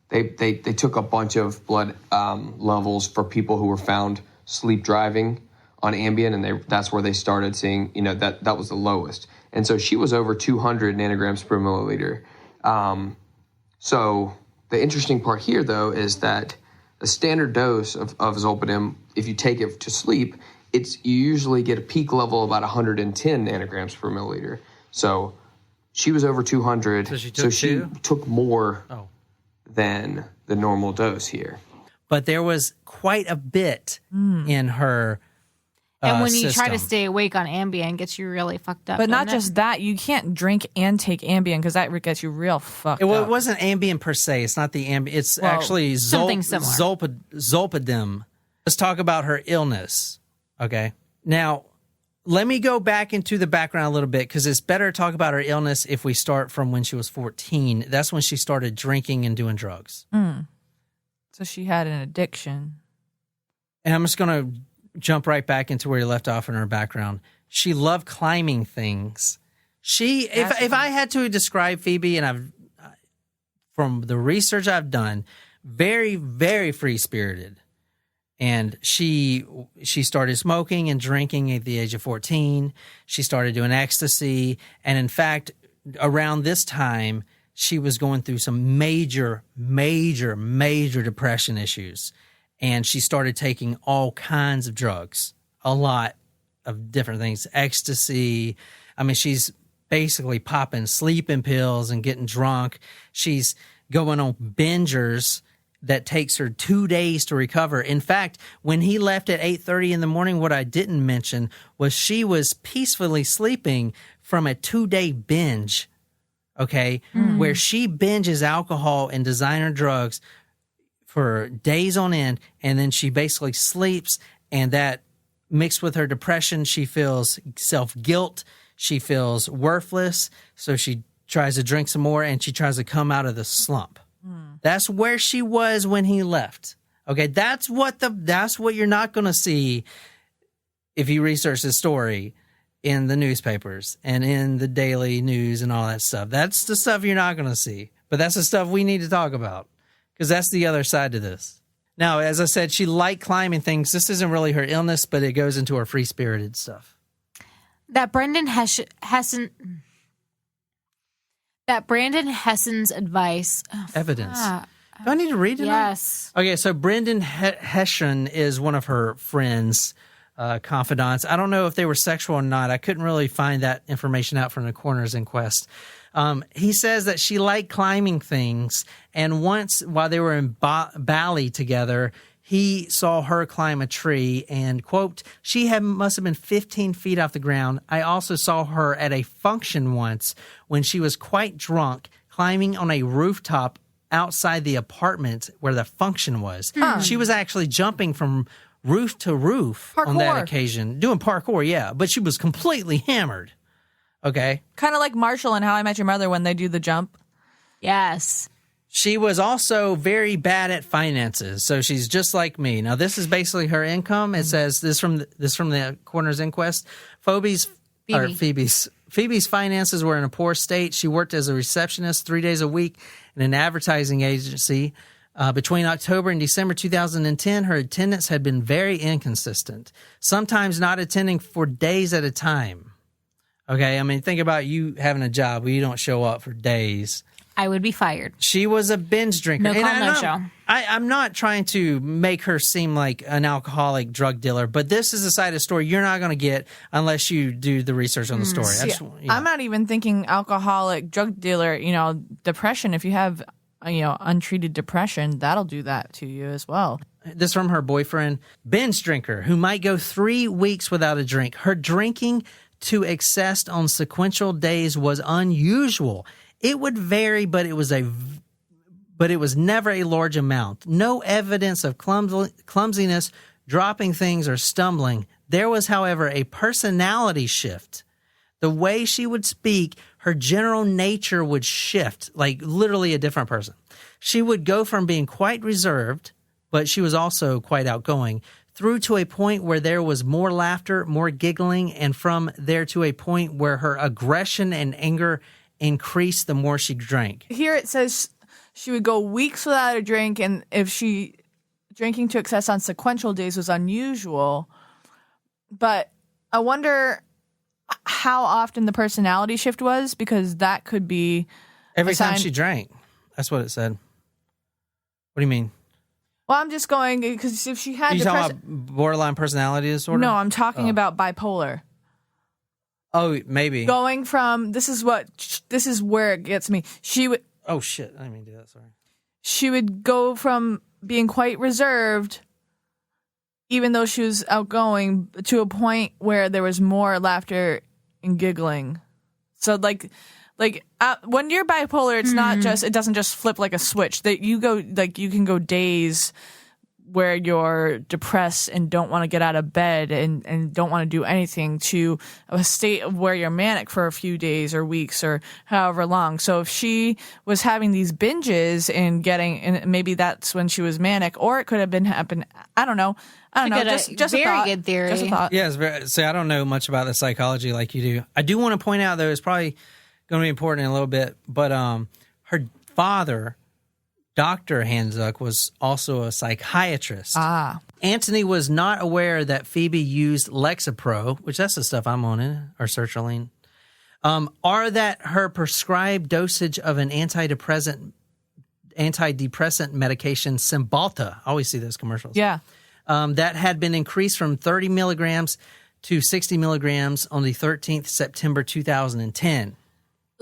they took a bunch of blood levels for people who were found sleep driving on Ambien, and that's where they started seeing, that was the lowest. And so she was over 200 nanograms per milliliter. So the interesting part here, though, is that the standard dose of Zolpidem, if you take it to sleep, you usually get a peak level of about 110 nanograms per milliliter. So she was over 200. So she took more than the normal dose here. But there was quite a bit in her And when you try to system. stay awake on Ambien, it gets you really fucked up. But not doesn't it? just that, you can't drink and take Ambien because that gets you real fucked It up. wasn't Ambien per se. It's not the Ambien. It's actually something similar. Zolpidem. Let's talk about her illness. Okay. Now, let me go back into the background a little bit because it's better to talk about her illness if we start from when she was 14. That's when she started drinking and doing drugs. So she had an addiction. And I'm just going to jump right back into where you left off in her background. She loved climbing things. If I had to describe Phoebe, and from the research I've done, very, very free-spirited. And she started smoking and drinking at the age of 14. She started doing ecstasy. And in fact, around this time, she was going through some major, major, major depression issues. And she started taking all kinds of drugs, a lot of different things, ecstasy. I mean, she's basically popping sleeping pills and getting drunk. She's going on bingers that takes her 2 days to recover. In fact, when he left at 8:30 in the morning, what I didn't mention was she was peacefully sleeping from a 2-day binge, okay, where she binges alcohol and designer drugs for days on end, and then she basically sleeps, and that mixed with her depression, she feels self-guilt, she feels worthless, so she tries to drink some more, and she tries to come out of the slump. That's where she was when he left. Okay, that's what you're not going to see if you research the story in the newspapers and in the daily news and all that stuff. That's the stuff you're not going to see, but that's the stuff we need to talk about. Because that's the other side to this. Now, as I said, she liked climbing things. This isn't really her illness, but it goes into her free-spirited stuff. That Brandon Hessen's advice. Evidence. Do I need to read it? Yes. Okay, so Brendan Hessian is one of her friends, confidants. I don't know if they were sexual or not. I couldn't really find that information out from the coroner's inquest. He says that she liked climbing things, and once while they were in Bali together, he saw her climb a tree and, quote, she must have been 15 feet off the ground. I also saw her at a function once when she was quite drunk, climbing on a rooftop outside the apartment where the function was. She was actually jumping from roof to roof on that occasion, doing parkour, yeah, but she was completely hammered. Okay. Kind of like Marshall and How I Met Your Mother when they do the jump. Yes. She was also very bad at finances, so she's just like me. Now, this is basically her income. It says this from the coroner's inquest. Phoebe's finances were in a poor state. She worked as a receptionist 3 days a week in an advertising agency. Between October and December 2010, her attendance had been very inconsistent, sometimes not attending for days at a time. Okay, I mean, think about you having a job where you don't show up for days. I would be fired. She was a binge drinker. No call, no show. I'm not trying to make her seem like an alcoholic drug dealer, but this is a side of the story you're not going to get unless you do the research on the story. I'm not even thinking alcoholic drug dealer, depression. If you have, untreated depression, that'll do that to you as well. This from her boyfriend, binge drinker, who might go 3 weeks without a drink. Her drinking to excess on sequential days was unusual. It would vary, but it was never a large amount. No evidence of clumsiness, dropping things, or stumbling. There was, however, a personality shift. The way she would speak, her general nature would shift, like literally a different person. She would go from being quite reserved, but she was also quite outgoing, through to a point where there was more laughter, more giggling, and from there to a point where her aggression and anger increased the more she drank. Here it says she would go weeks without a drink, and if she drinking to excess on sequential days was unusual. But I wonder how often the personality shift was, because that could be every time she drank. That's what it said. What do you mean? Well, I'm just going because if she had you talking about borderline personality disorder? No, I'm talking about bipolar. Oh, maybe. Going from this is where it gets me. She would. Oh shit! I didn't mean to do that. Sorry. She would go from being quite reserved, even though she was outgoing, to a point where there was more laughter and giggling. So when you're bipolar, it's not just, it doesn't just flip like a switch. That you can go days where you're depressed and don't want to get out of bed and don't want to do anything, to a state of where you're manic for a few days or weeks or however long. So if she was having these binges and maybe that's when she was manic, or it could have been happened. I don't know. Just very a thought. Good theory. Just a thought. Yeah, I don't know much about the psychology like you do. I do want to point out, though, it's probably going to be important in a little bit, but her father, Dr. Handsjuk, was also a psychiatrist. Anthony was not aware that Phoebe used Lexapro, which that's the stuff I'm on in, or sertraline, or that her prescribed dosage of an antidepressant medication, Cymbalta, I always see those commercials. Yeah. That had been increased from 30 milligrams to 60 milligrams on the 13th September 2010.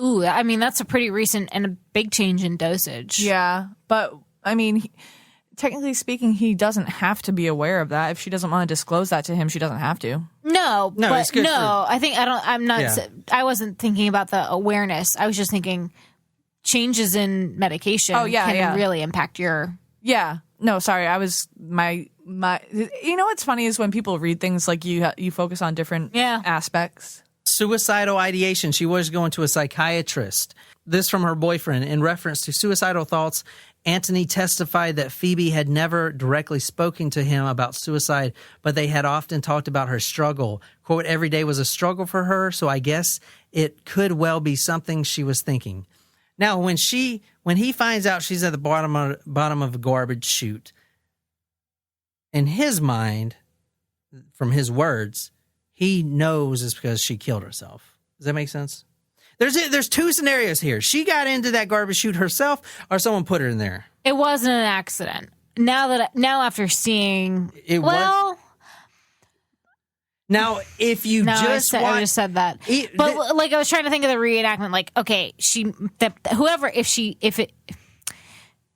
Ooh, I mean, that's a pretty recent and a big change in dosage. Yeah, but I mean, technically speaking, he doesn't have to be aware of that. If she doesn't want to disclose that to him, she doesn't have to. I wasn't thinking about the awareness. I was just thinking changes in medication can really impact your... Yeah. No, sorry. I was my what's funny is when people read things like you focus on different aspects. Suicidal ideation. She was going to a psychiatrist. This from her boyfriend. In reference to suicidal thoughts, Anthony testified that Phoebe had never directly spoken to him about suicide, but they had often talked about her struggle. Quote, every day was a struggle for her, so I guess it could well be something she was thinking. Now, when he finds out she's at the bottom of a garbage chute, in his mind, from his words, he knows it's because she killed herself. Does that make sense? There's two scenarios here. She got into that garbage chute herself, or someone put her in there. It wasn't an accident. Now after seeing It was. Now, if you I just said that. But like I was trying to think of the reenactment. Like, okay,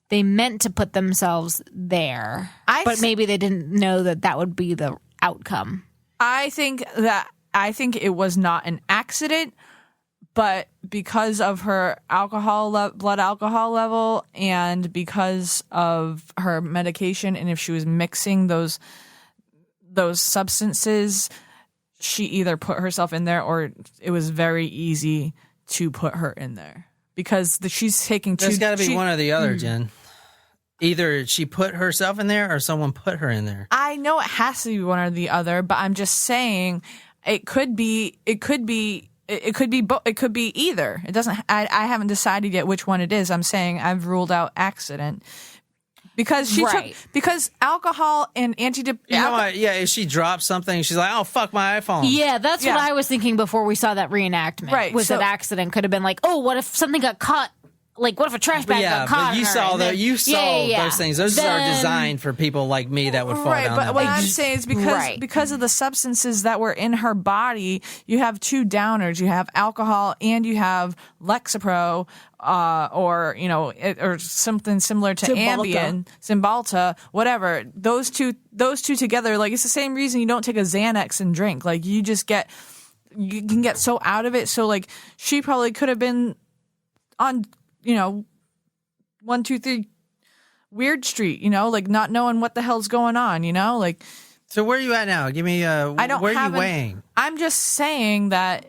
they meant to put themselves there, but maybe they didn't know that would be the outcome. I think it was not an accident, but because of her blood alcohol level, and because of her medication, and if she was mixing those substances, she either put herself in there, or it was very easy to put her in there because she's taking two. There's got to be one or the other, Jen. Either she put herself in there or someone put her in there. I know it has to be one or the other, but I'm just saying it could be either. It doesn't. I haven't decided yet which one it is. I'm saying I've ruled out accident because because alcohol and antidepressants. If she dropped something, she's like, "Oh fuck, my iPhone." Yeah, that's what I was thinking before we saw that reenactment. Right, was an accident? Could have been like, "Oh, what if something got caught?" Like, what if a trash bag got caught? But you saw those things. Those are designed for people like me that would fall down. But what I'm saying is because of the substances that were in her body, you have two downers. You have alcohol and you have Lexapro, or something similar to Ambien, Cymbalta, whatever. Those two together, like it's the same reason you don't take a Xanax and drink. Like you can get so out of it. So like she probably could have been on 123 Weird Street, like not knowing what the hell's going on, like. So where are you at now? Give me where are you weighing? I'm just saying that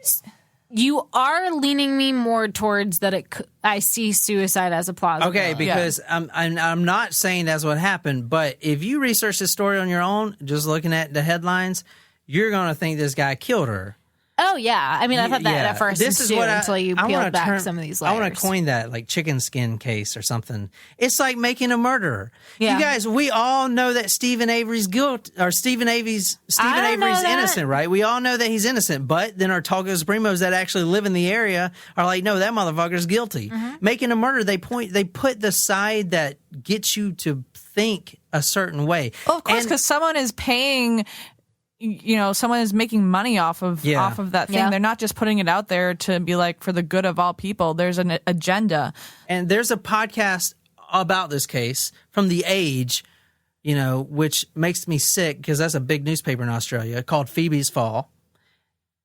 you are leaning me more towards that. I see suicide as a plausible. Okay, because I'm not saying that's what happened, but if you research this story on your own, just looking at the headlines, you're gonna think this guy killed her. Oh, yeah. I mean, I thought that at first until you peeled back some of these layers. I want to coin that, like, chicken skin case or something. It's like making a murderer. Yeah. You guys, we all know that Stephen Avery's innocent, right? We all know that he's innocent, but then our Talco Supremos that actually live in the area are like, no, that motherfucker's guilty. Mm-hmm. Making a murder, they put the side that gets you to think a certain way. Well, of course, because someone is paying... someone is making money off of that thing. Yeah. They're not just putting it out there to be like for the good of all people. There's an agenda. And there's a podcast about this case from The Age, which makes me sick because that's a big newspaper in Australia called Phoebe's Fall.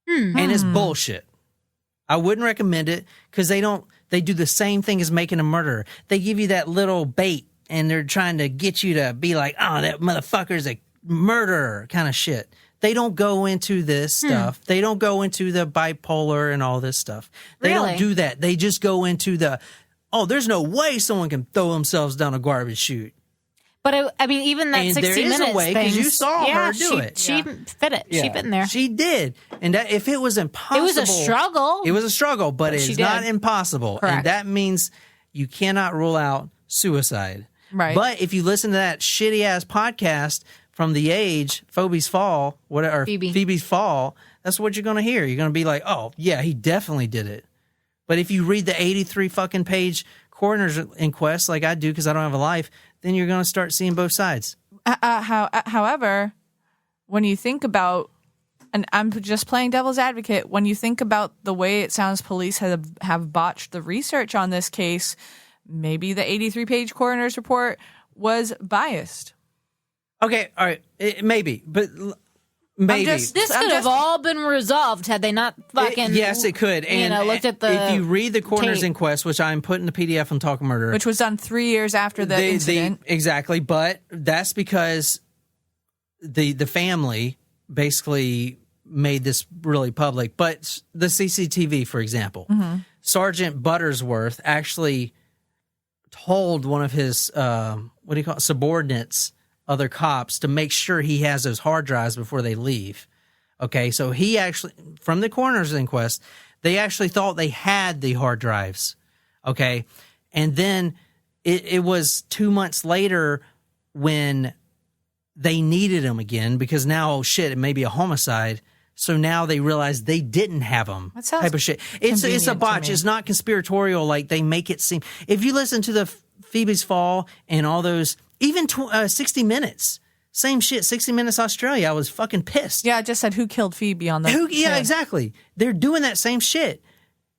Mm-hmm. And it's bullshit. I wouldn't recommend it because they do the same thing as making a murderer. They give you that little bait and they're trying to get you to be like, oh, that motherfucker's a murderer kind of shit. They don't go into this stuff. They don't go into the bipolar and all this stuff. They don't do that. They just go into there's no way someone can throw themselves down a garbage chute. But I mean, even that 60 minutes there is a way because you saw her do it. She fit it. Yeah. She fit in there. She did. And that, if it was impossible, it was a struggle. It was a struggle, but it's not impossible. Correct. And that means you cannot rule out suicide. Right. But if you listen to that shitty ass podcast from The Age, Phoebe's Fall, Phoebe's Fall, that's what you're going to hear. You're going to be like, oh, yeah, he definitely did it. But if you read the 83 fucking page coroner's inquest like I do because I don't have a life, then you're going to start seeing both sides. However, when you think about, and I'm just playing devil's advocate, when you think about the way it sounds police have botched the research on this case, maybe the 83 page coroner's report was biased. Okay, all right, maybe, but maybe. This could have all been resolved had they not fucking... Yes, it could. And looked at the if you read the coroner's inquest, which I'm putting the PDF on Talk Murder... Which was done 3 years after the incident. Exactly, but that's because the family basically made this really public. But the CCTV, for example, Sergeant Buttersworth actually told one of his, subordinates, other cops, to make sure he has those hard drives before they leave. Okay, so he actually, from the coroner's inquest, they actually thought they had the hard drives. Okay. And then it was 2 months later when they needed him again because now, oh shit, it may be a homicide. So now they realize they didn't have him. That sounds type of shit. It's a convenient to botch. me. It's not conspiratorial like they make it seem. If you listen to the Phoebe's Fall and all those, even 60 Minutes, same shit. 60 Minutes Australia. I was fucking pissed. Yeah, I just said who killed Phoebe on the. Yeah, exactly. They're doing that same shit.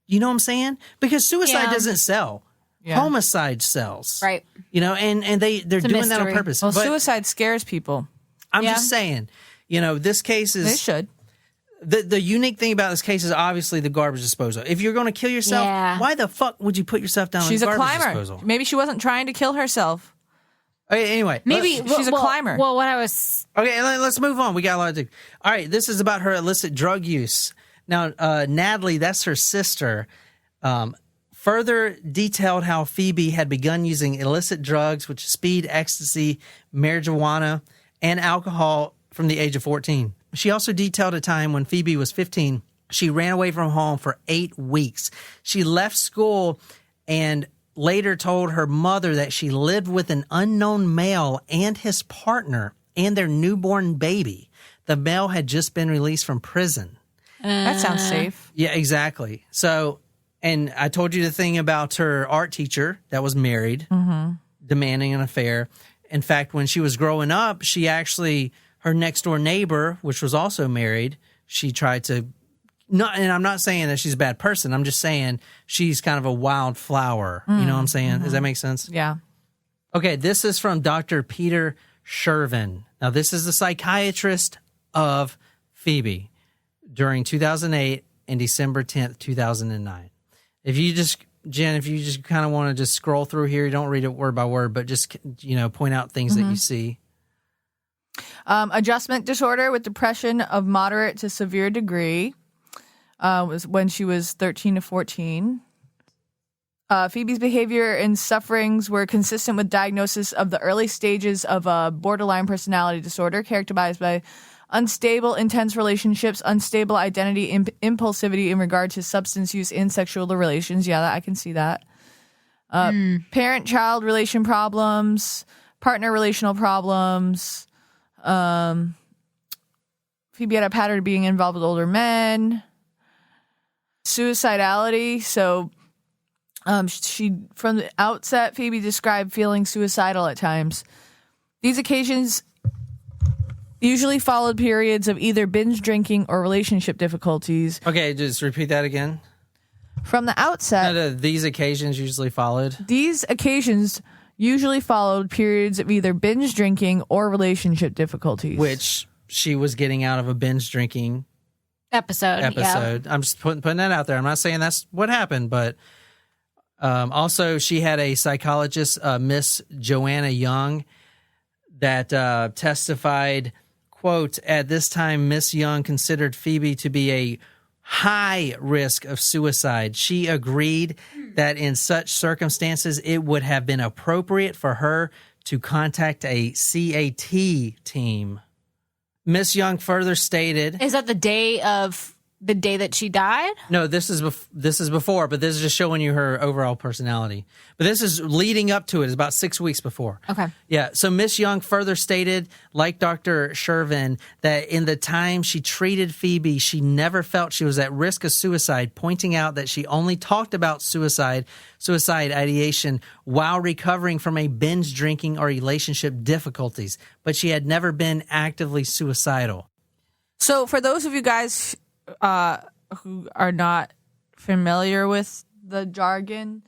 You know what I'm saying? Because suicide doesn't sell. Yeah. Homicide sells. Right. You know, and they're doing that on mystery. purpose. Well, But suicide scares people. I'm just saying, you know, this case is. They should. The unique thing about this case is obviously the garbage disposal. If you're going to kill yourself, why the fuck would you put yourself down She's in a garbage climber. disposal? Maybe she wasn't trying to kill herself. Okay, anyway. Maybe She's a climber. Well, what I was Okay, let's move on. We got a lot to do. All right, this is about her illicit drug use. Now, Natalie, that's her sister, further detailed how Phoebe had begun using illicit drugs, which is speed, ecstasy, marijuana, and alcohol from the age of 14. She also detailed a time when Phoebe was 15. She ran away from home for 8 weeks. She left school and later told her mother that she lived with an unknown male and his partner and their newborn baby. The male had just been released from prison. That sounds safe. Yeah, exactly. So, and I told you the thing about her art teacher that was married, demanding an affair. In fact, when she was growing up, she actually, her next door neighbor, which was also married, she tried to, not, and I'm not saying that she's a bad person. I'm just saying she's kind of a wildflower. You know what I'm saying? Does that make sense? Yeah. Okay, this is from Dr. Peter Shervin. Now, this is the psychiatrist of Phoebe during 2008 and December 10th, 2009. If you just, Jen, if you just kind of want to just scroll through here, don't read it word by word, but just, you know, point out things that you see. Adjustment disorder with depression of moderate to severe degree was when she was 13 to 14. Phoebe's behavior and sufferings were consistent with diagnosis of the early stages of a borderline personality disorder characterized by unstable, intense relationships, unstable identity, impulsivity in regard to substance use and sexual relations. Yeah, I can see that. Parent-child relation problems, partner relational problems. Phoebe had a pattern of being involved with older men. Suicidality. So she, from the outset, Phoebe described feeling suicidal at times. These occasions usually followed periods of either binge drinking or relationship difficulties. Okay, just repeat that again. From the outset, These occasions usually followed. these occasions usually followed periods of either binge drinking or relationship difficulties. Which she was getting out of a binge drinking episode. Yeah. I'm just putting that out there. I'm not saying that's what happened, but also she had a psychologist, Miss Joanna Young, that testified, quote, at this time, Miss Young considered Phoebe to be a high risk of suicide. She agreed that in such circumstances, it would have been appropriate for her to contact a CAT team. Miss Young further stated, Is that the day that she died? no, this is before, but this is just showing you her overall personality. But this is leading up to it. It's about 6 weeks before. Okay. Yeah. So Miss Young further stated, like Dr. Shervin, that in the time she treated Phoebe, she never felt she was at risk of suicide, pointing out that she only talked about suicide ideation while recovering from a binge drinking or relationship difficulties, but she had never been actively suicidal. So for those of you guys who are not familiar with the jargon,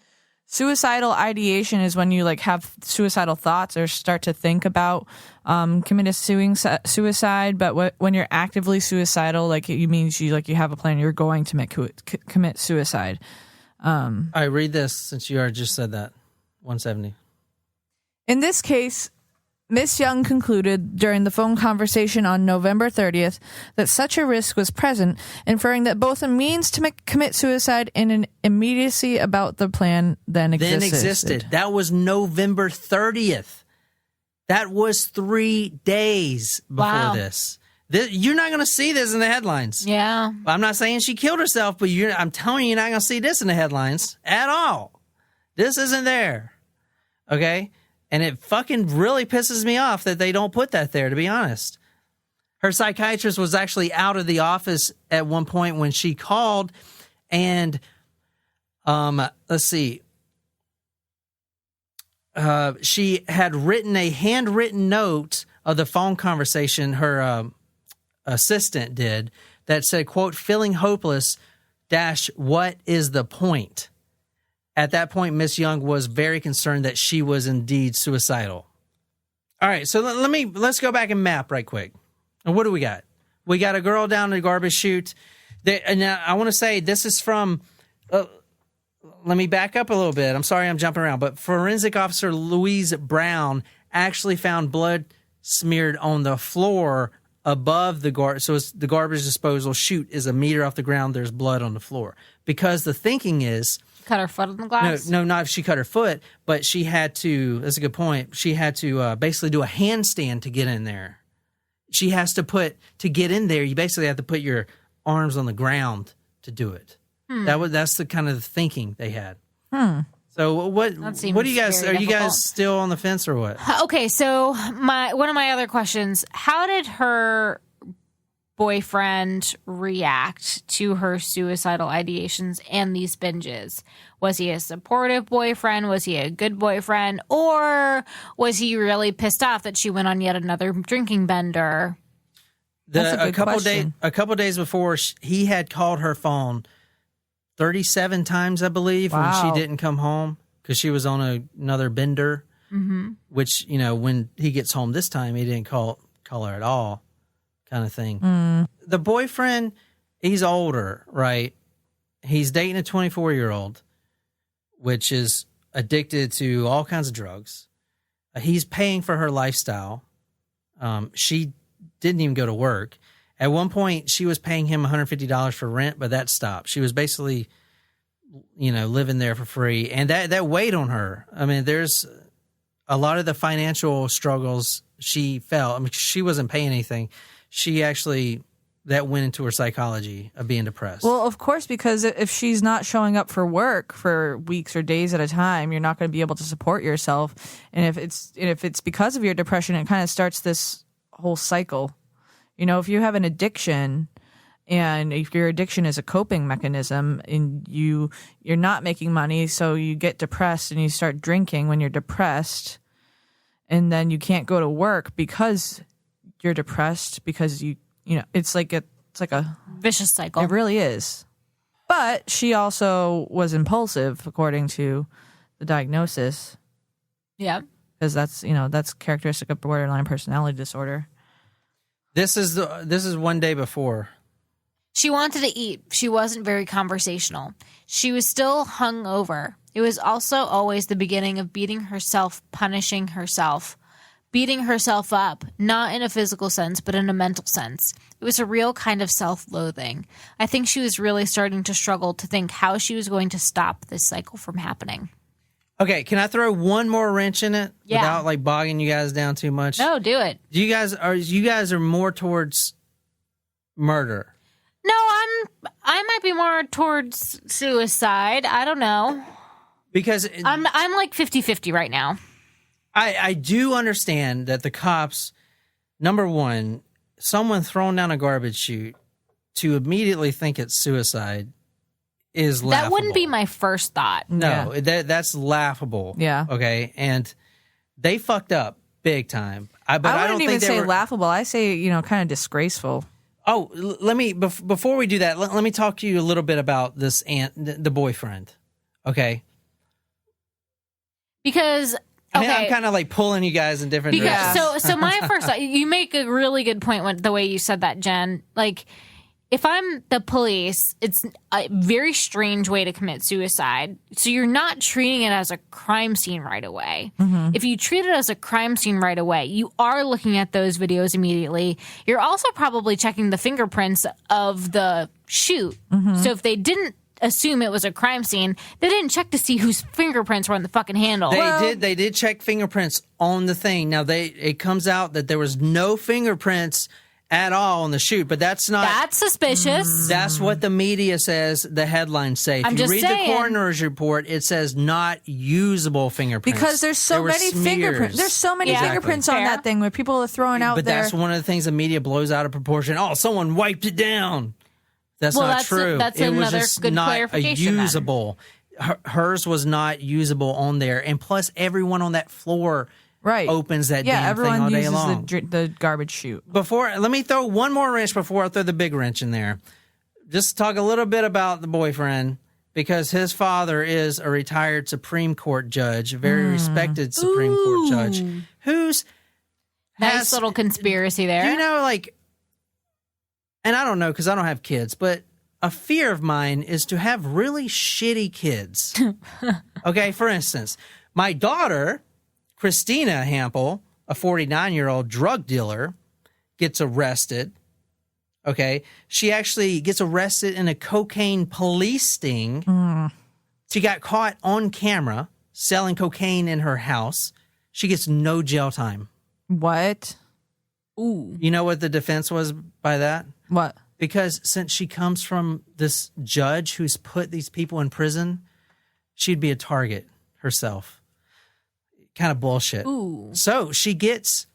suicidal ideation is when you like have suicidal thoughts or start to think about committing suicide. But when you're actively suicidal, like it means you have a plan. You're going to commit suicide. I read this since you already just said that. 170. In this case, Miss Young concluded during the phone conversation on November 30th that such a risk was present, inferring that both a means to commit suicide and an immediacy about the plan then existed. That was November 30th. That was 3 days before this. You're not going to see this in the headlines. Yeah. I'm not saying she killed herself, but I'm telling you, you're not going to see this in the headlines at all. This isn't there. Okay? And it fucking really pisses me off that they don't put that there, to be honest. Her psychiatrist was actually out of the office at one point when she called, and let's see. She had written a handwritten note of the phone conversation her assistant did that said, quote, feeling hopeless, what is the point? At that point, Miss Young was very concerned that she was indeed suicidal. All right, so let's go back and map right quick. And what do we got? We got a girl down the garbage chute. And now I want to say this is from... let me back up a little bit. I'm sorry I'm jumping around, but forensic officer Louise Brown actually found blood smeared on the floor above the garbage. So the garbage disposal chute is a meter off the ground. There's blood on the floor. Because the thinking is... Cut her foot on the glass? No, not if she cut her foot, but she had to... That's a good point. She had to basically do a handstand to get in there. She has to to get in there, you basically have to put your arms on the ground to do it. That's the kind of thinking they had. So what do you guys, are you guys still on the fence or what? Okay, so one of my other questions, how did her boyfriend react to her suicidal ideations and these binges? Was he a supportive boyfriend? Was he a good boyfriend? Or was he really pissed off that she went on yet another drinking bender? That's a good question. A couple days before, he had called her phone 37 times, I believe, when she didn't come home because she was on another bender, which, when he gets home this time, he didn't call her at all, kind of thing. The boyfriend, he's older, right? He's dating a 24-year-old, which is addicted to all kinds of drugs. He's paying for her lifestyle. She didn't even go to work. At one point, she was paying him $150 for rent, but that stopped. She was basically, living there for free. And that weighed on her. I mean, there's a lot of the financial struggles she felt. I mean, she wasn't paying anything. She actually, that went into her psychology of being depressed. Well, of course, because if she's not showing up for work for weeks or days at a time, you're not going to be able to support yourself. And if it's because of your depression, it kind of starts this whole cycle. If you have an addiction, and if your addiction is a coping mechanism, and you're not making money, so you get depressed and you start drinking when you're depressed, and then you can't go to work because you're depressed because it's like a vicious cycle. It really is. But she also was impulsive, according to the diagnosis. Yeah, because that's characteristic of borderline personality disorder. This is one day before. She wanted to eat. She wasn't very conversational. She was still hungover. It was also always the beginning of beating herself, punishing herself, beating herself up, not in a physical sense, but in a mental sense. It was a real kind of self-loathing. I think she was really starting to struggle to think how she was going to stop this cycle from happening. Okay, can I throw one more wrench in it without bogging you guys down too much? No, do it. You guys are more towards murder. No, I might be more towards suicide. I don't know. Because I'm like 50-50 right now. I do understand that the cops, number one, someone thrown down a garbage chute to immediately think it's suicide is laughable. That wouldn't be my first thought. No, that's laughable. Yeah. Okay, and they fucked up big time. But I don't wouldn't think even say laughable. I say, kind of disgraceful. Oh, let me before we do that, let me talk to you a little bit about this the boyfriend. Okay. Because I'm kind of like pulling you guys in different directions. So my first thought, you make a really good point with the way you said that, Jen. Like, if I'm the police, it's a very strange way to commit suicide. So you're not treating it as a crime scene right away. Mm-hmm. If you treat it as a crime scene right away, you are looking at those videos immediately. You're also probably checking the fingerprints of the chute. Mm-hmm. So if they didn't assume it was a crime scene, they didn't check to see whose fingerprints were on the fucking handle. They did check fingerprints on the thing. Now it comes out that there was no fingerprints at all on the shoot, but that's not. That's suspicious. That's what the media says. The headlines say. If I'm you just read saying. the coroner's report, it says not usable fingerprints Because there's so There were many smears. fingerprints. There's so many Yeah. fingerprints on Fair. that thing where people are throwing out But there. that's one of the things the media blows out of proportion. Oh, someone wiped it down. That's Well, not that's true. that's it was another just good not clarification then. usable. Hers was not usable on there, and plus everyone on that floor right. opens that yeah, damn everyone thing all day uses long. the garbage chute. Let me throw one more wrench before I throw the big wrench in there. Just talk a little bit about the boyfriend, because his father is a retired Supreme Court judge, a very respected Supreme Court judge, who's Nice little conspiracy there. you know, like, and I don't know because I don't have kids, but a fear of mine is to have really shitty kids. Okay, for instance, my daughter, Christina Hample, a 49-year-old drug dealer, gets arrested. Okay, she actually gets arrested in a cocaine police sting. She got caught on camera selling cocaine in her house. She gets no jail time. What? Ooh. You know what the defense was by that? What? Because since she comes from this judge who's put these people in prison, she'd be a target herself. Kind of bullshit. Ooh. So she gets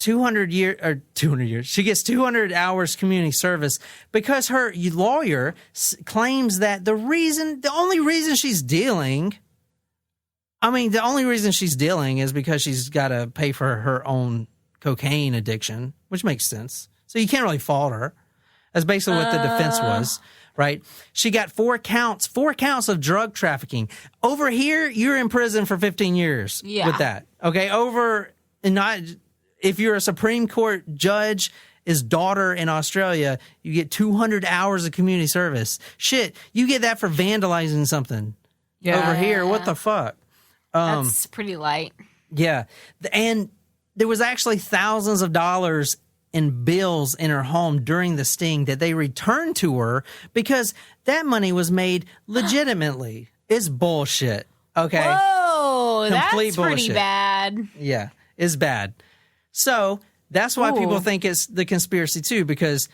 200 years. She gets 200 hours community service because her lawyer claims that the only reason she's dealing is because she's got to pay for her own cocaine addiction, which makes sense. So you can't really fault her. That's basically what the defense was, right? She got 4 counts of drug trafficking. Over here, you're in prison for 15 years with that. Okay, if you're a Supreme Court judge's daughter in Australia, you get 200 hours of community service. Shit, you get that for vandalizing something. Yeah. Over here, what the fuck? That's pretty light. Yeah. And there was actually thousands of dollars in bills in her home during the sting that they returned to her because that money was made legitimately. It's bullshit. Okay. Whoa, Complete that's pretty bullshit. bad. Yeah, it's bad. So that's why people think it's the conspiracy too, because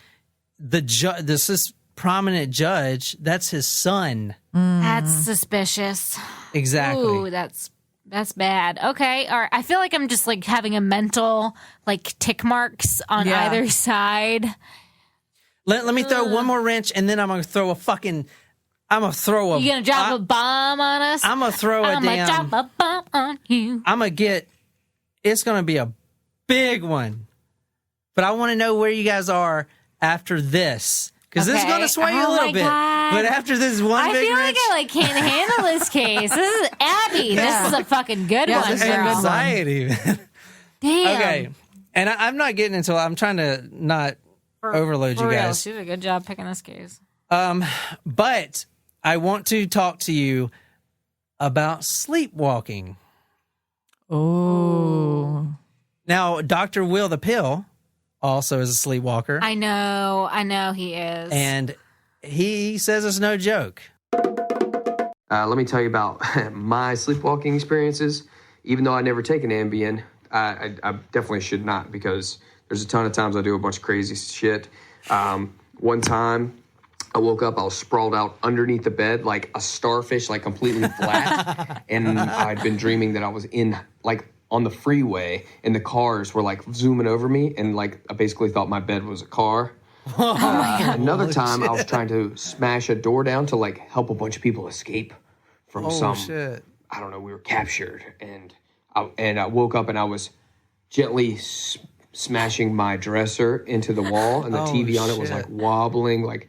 this prominent judge, that's his son. That's suspicious. Exactly. Ooh, that's bad. Okay, all right. I feel like I'm just like having a mental like tick marks on Yeah. either side. Let me throw one more wrench, and then I'm gonna throw a fucking. I'm gonna throw a. You gonna drop a bomb on us? I'm gonna throw a I'm gonna damn. drop a bomb on you. I'm gonna get. It's gonna be a big one, but I want to know where you guys are after this. Because this is Okay. going to sway you a Oh little my bit. God. But after this one I big feel wrench, like I can't handle this case. This is Abby. Yeah. This is a fucking good Yeah, one, this is a good girl. one. anxiety. Damn. Okay. And I'm not getting into. I'm trying to not overload For you real, guys. she did a good job picking this case. But I want to talk to you about sleepwalking. Oh. Now, Dr. Will the Pill also is a sleepwalker. I know he is. And he says it's no joke. Let me tell you about my sleepwalking experiences. Even though I never take an Ambien, I definitely should not, because there's a ton of times I do a bunch of crazy shit. One time I woke up, I was sprawled out underneath the bed like a starfish, like completely flat. And I'd been dreaming that I was on the freeway and the cars were like zooming over me, and like I basically thought my bed was a car. Another time I was trying to smash a door down to like help a bunch of people escape from Shit. I don't know, we were captured, and I woke up and I was gently smashing my dresser into the wall, and the TV on it was like wobbling, like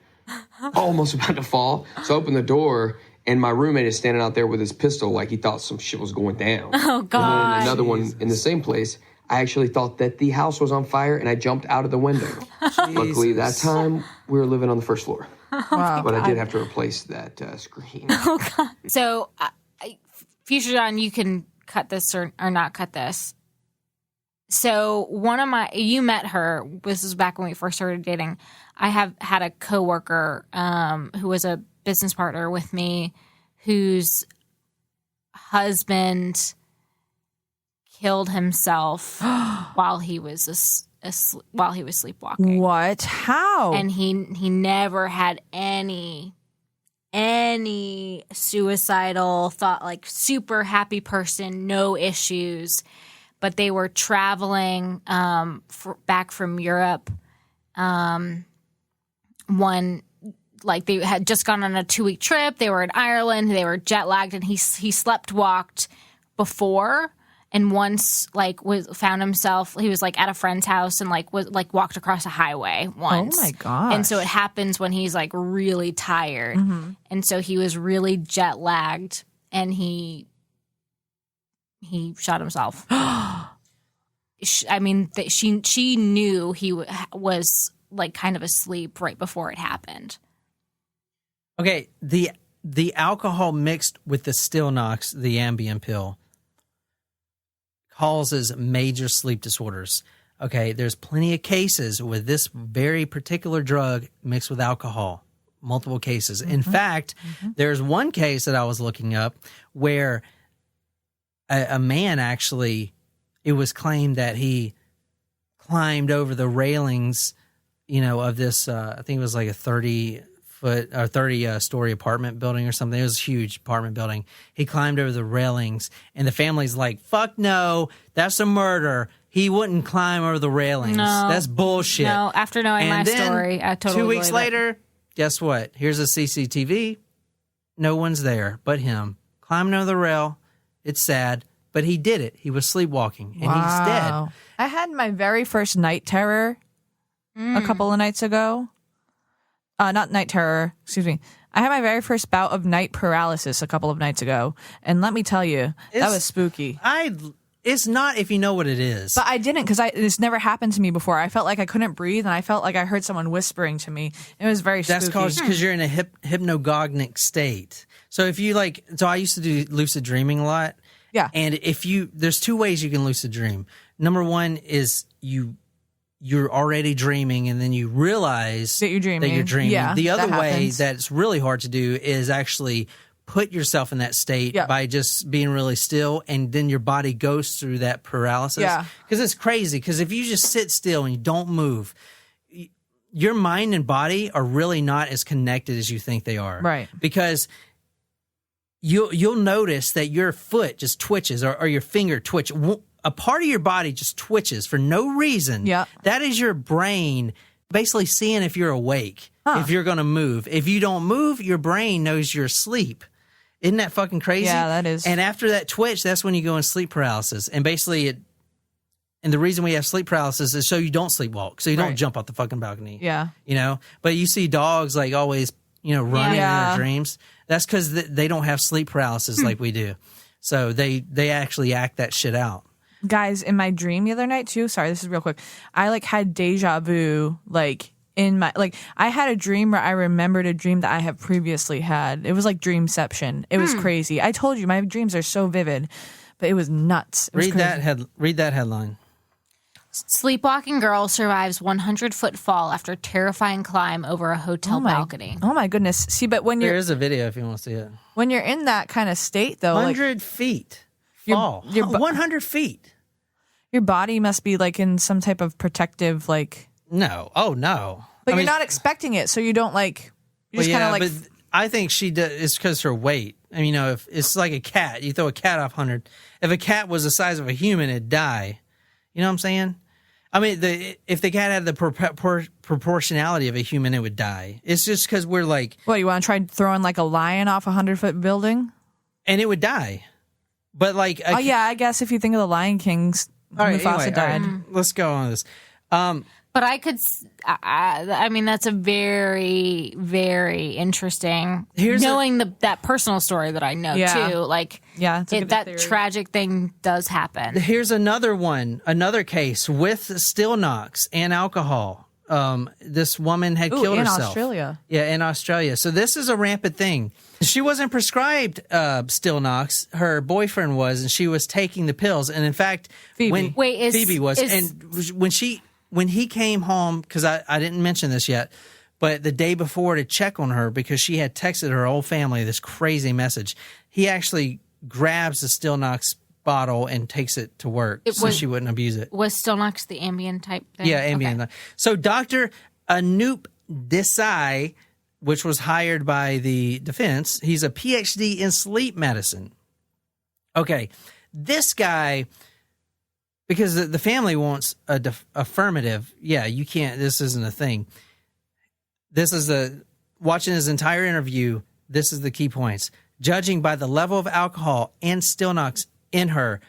almost about to fall. So I opened the door, and my roommate is standing out there with his pistol, like he thought some shit was going down. Oh, God. And then another one in the same place, I actually thought that the house was on fire, and I jumped out of the window. Luckily, that time, we were living on the first floor. Wow. But I did have to replace that screen. So, Future John, you can cut this or not cut this. So you met her. This was back when we first started dating. I have had a coworker who was a business partner with me, whose husband killed himself while he was while he was sleepwalking. What? How? And he never had any suicidal thought, like super happy person, no issues. But they were traveling back from Europe. They had just gone on a 2-week trip. They were in Ireland. They were jet lagged, and he slept walked before. And once, found himself, he was at a friend's house and walked across a highway once. Oh my gosh! And so it happens when he's really tired, and so he was really jet lagged, and he shot himself. I mean, she knew he was kind of asleep right before it happened. Okay, the alcohol mixed with the Stilnox, the Ambien pill, causes major sleep disorders. Okay, there's plenty of cases with this very particular drug mixed with alcohol, multiple cases. In fact, there's one case that I was looking up where a man actually, it was claimed that he climbed over the railings, of this, I think it was like a 30-story apartment building or something. It was a huge apartment building. He climbed over the railings, and the family's like, fuck no, that's a murder. He wouldn't climb over the railings. No. That's bullshit. No, after knowing my story, I totally 2 weeks believe it. later, guess what? Here's a CCTV. No one's there but him. Climbing over the rail. It's sad, but he did it. He was sleepwalking, and he's dead. I had my very first night terror a couple of nights ago. Not night terror, excuse me. I had my very first bout of night paralysis a couple of nights ago. And let me tell you, that was spooky. It's not if you know what it is. But I didn't, because this never happened to me before. I felt like I couldn't breathe, and I felt like I heard someone whispering to me. It was very spooky. That's because you're in a hypnagogic state. So if you so I used to do lucid dreaming a lot. Yeah. And there's two ways you can lucid dream. Number one is you're already dreaming, and then you realize that you're dreaming. Yeah, the other way happens. that's really hard to do is actually put yourself in that state by just being really still, and then your body goes through that paralysis. Yeah. Because it's crazy. Because if you just sit still and you don't move, your mind and body are really not as connected as you think they are. Right. Because you'll notice that your foot just twitches or your finger twitches. A part of your body just twitches for no reason. Yeah. That is your brain basically seeing if you're awake, if you're going to move. If you don't move, your brain knows you're asleep. Isn't that fucking crazy? Yeah, that is. And after that twitch, that's when you go in sleep paralysis. And basically and the reason we have sleep paralysis is so you don't sleepwalk, so you don't jump off the fucking balcony. Yeah. But you see dogs always, running in their dreams. That's because they don't have sleep paralysis like we do. So they actually act that shit out. Guys, in my dream the other night too, sorry, this is real quick. I had deja vu, in my, I had a dream where I remembered a dream that I have previously had. It was like dreamception. It was crazy. I told you, my dreams are so vivid, but it was nuts. It was Read that headline. Sleepwalking girl survives 100-foot fall after terrifying climb over a hotel balcony. Oh my goodness. See, but when There is a video if you want to see it. when you're in that kind of state though, 100 feet fall. 100 feet. your body must be in some type of protective No. Oh, no. but you're not expecting it, so you don't you just kind of but I think she does. It's because her weight. I mean, if it's like a cat, you throw a cat off 100. If a cat was the size of a human, it'd die. You know what I'm saying? I mean, if the cat had the proportionality of a human, it would die. It's just because we're What, you want to try throwing a lion off a 100-foot building? And it would die. But oh yeah, I guess if you think of the Lion King's, Mufasa died. All right, let's go on this. But I could, I mean, that's a very, very interesting. Knowing that personal story that I know too, it's a good that theory. tragic thing does happen. Here's another case with Stilnox and alcohol. This woman had killed herself. In Australia. Yeah, in Australia. So this is a rampant thing. She wasn't prescribed Stilnox. Her boyfriend was, and she was taking the pills. And in fact, Phoebe. Phoebe was, and when he came home, because I didn't mention this yet, but the day before to check on her because she had texted her whole family this crazy message, he actually grabs the Stilnox bottle and takes it to work so she wouldn't abuse it. Was Still Knox the Ambien type thing? Yeah, Ambien. Okay. So Dr. Anoop Desai, which was hired by the defense, he's a PhD in sleep medicine. Okay, this guy, because the family wants affirmative, yeah, you can't, this isn't a thing. This is watching his entire interview, this is the key points. Judging by the level of alcohol and Still Knox in her,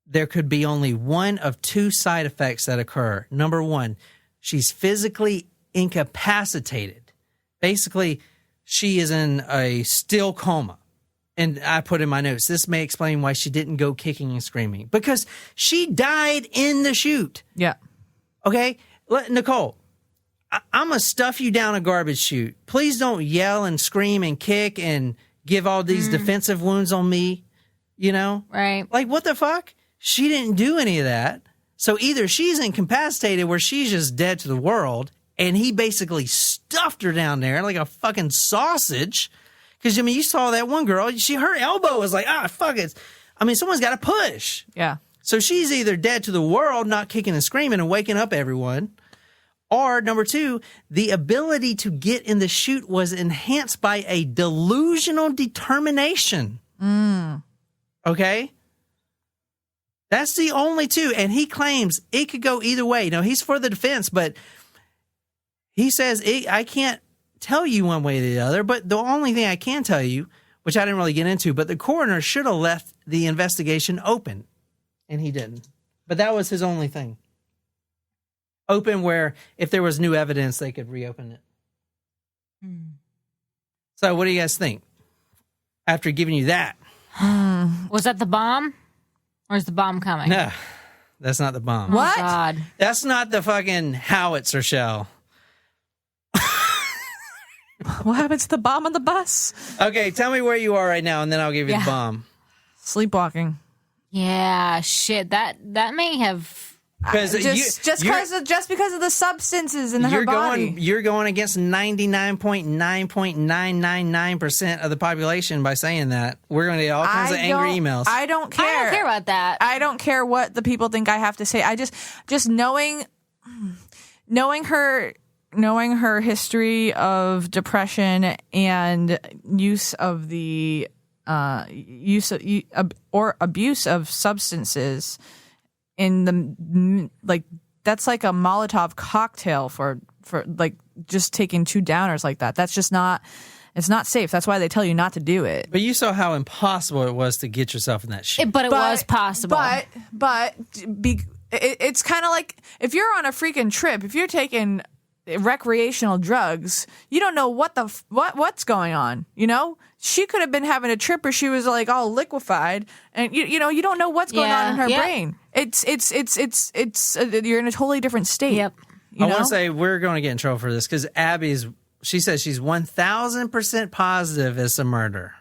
there could be only one of two side effects that occur. Number one, she's physically incapacitated. Basically, she is in a still coma. And I put in my notes, this may explain why she didn't go kicking and screaming. Because she died in the chute. Yeah. Okay? Nicole, I'm going to stuff you down a garbage chute. Please don't yell and scream and kick and give all these defensive wounds on me. You know? Right. Like, what the fuck? She didn't do any of that. So either she's incapacitated where she's just dead to the world, and he basically stuffed her down there like a fucking sausage. Because, I mean, you saw that one girl, her elbow was like, fuck it. I mean, someone's got to push. Yeah. So she's either dead to the world, not kicking and screaming and waking up everyone, or number two, the ability to get in the chute was enhanced by a delusional determination. Okay? That's the only two. And he claims it could go either way. Now, he's for the defense, but he says, I can't tell you one way or the other, but the only thing I can tell you, which I didn't really get into, but the coroner should have left the investigation open, and he didn't. But that was his only thing. Open where if there was new evidence, they could reopen it. So what do you guys think? After giving you that. Was that the bomb? Or is the bomb coming? No, that's not the bomb. What? Oh, God. That's not the fucking howitzer shell. What happens to the bomb on the bus? Okay, tell me where you are right now, and then I'll give you the bomb. Sleepwalking. Yeah, shit. That may have... Because Just because of the substances in her body. You're going against 99.999% of the population by saying that. We're going to get all kinds of angry emails. I don't care. I don't care about that. I don't care what the people think I have to say. I just knowing her history of depression and use of the or abuse of substances in the that's like a Molotov cocktail for like just taking two downers like that. That's just not. It's not safe. That's why they tell you not to do it. But you saw how impossible it was to get yourself in that shit. But it was possible. But it's kind of like if you're on a freaking trip, if you're taking recreational drugs, you don't know what's going on. You know, she could have been having a trip where she was like all liquefied, and you don't know what's going on in her brain. It's you're in a totally different state. Yep. I want to say we're going to get in trouble for this because she says she's 1,000% positive it's a murder.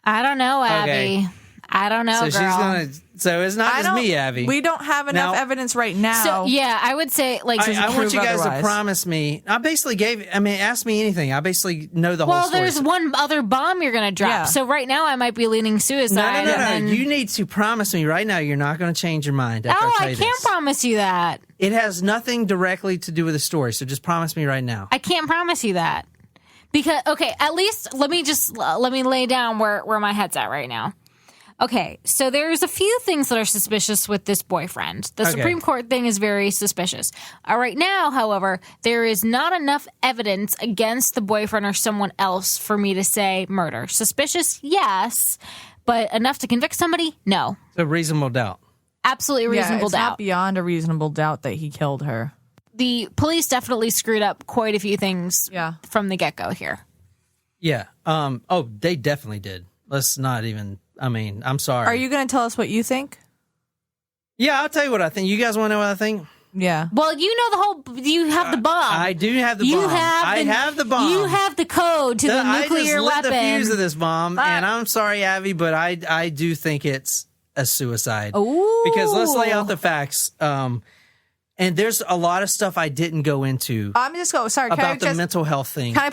I don't know, Abby. Okay. I don't know, girl. So it's not just me, Abby. We don't have enough evidence right now. So, yeah, I would say, like, I want you guys otherwise. to promise me. Ask me anything. I basically know the whole story. Well, there's one other bomb you're going to drop. Yeah. So right now I might be leaning suicide. No. You need to promise me right now you're not going to change your mind. I can't promise you that. It has nothing directly to do with the story, so just promise me right now. I can't promise you that. Because, okay, at least let me lay down where my head's at right now. Okay, so there's a few things that are suspicious with this boyfriend. The Supreme Court thing is very suspicious. Right now, however, there is not enough evidence against the boyfriend or someone else for me to say murder. Suspicious, yes, but enough to convict somebody? No. It's a reasonable doubt. Absolutely reasonable doubt. It's not beyond a reasonable doubt that he killed her. The police definitely screwed up quite a few things from the get-go here. Yeah. They definitely did. Let's not even... I'm sorry. Are you going to tell us what you think? Yeah, I'll tell you what I think. You guys want to know what I think? Yeah. Well, you know you have the bomb. I do have the bomb. I have the bomb. You have the code to the nuclear weapon. I just lit the fuse of this bomb, and I'm sorry, Abby, but I do think it's a suicide. Ooh. Because let's lay out the facts. And there's a lot of stuff I didn't go into. I'm just going. Sorry, about the mental health thing. Can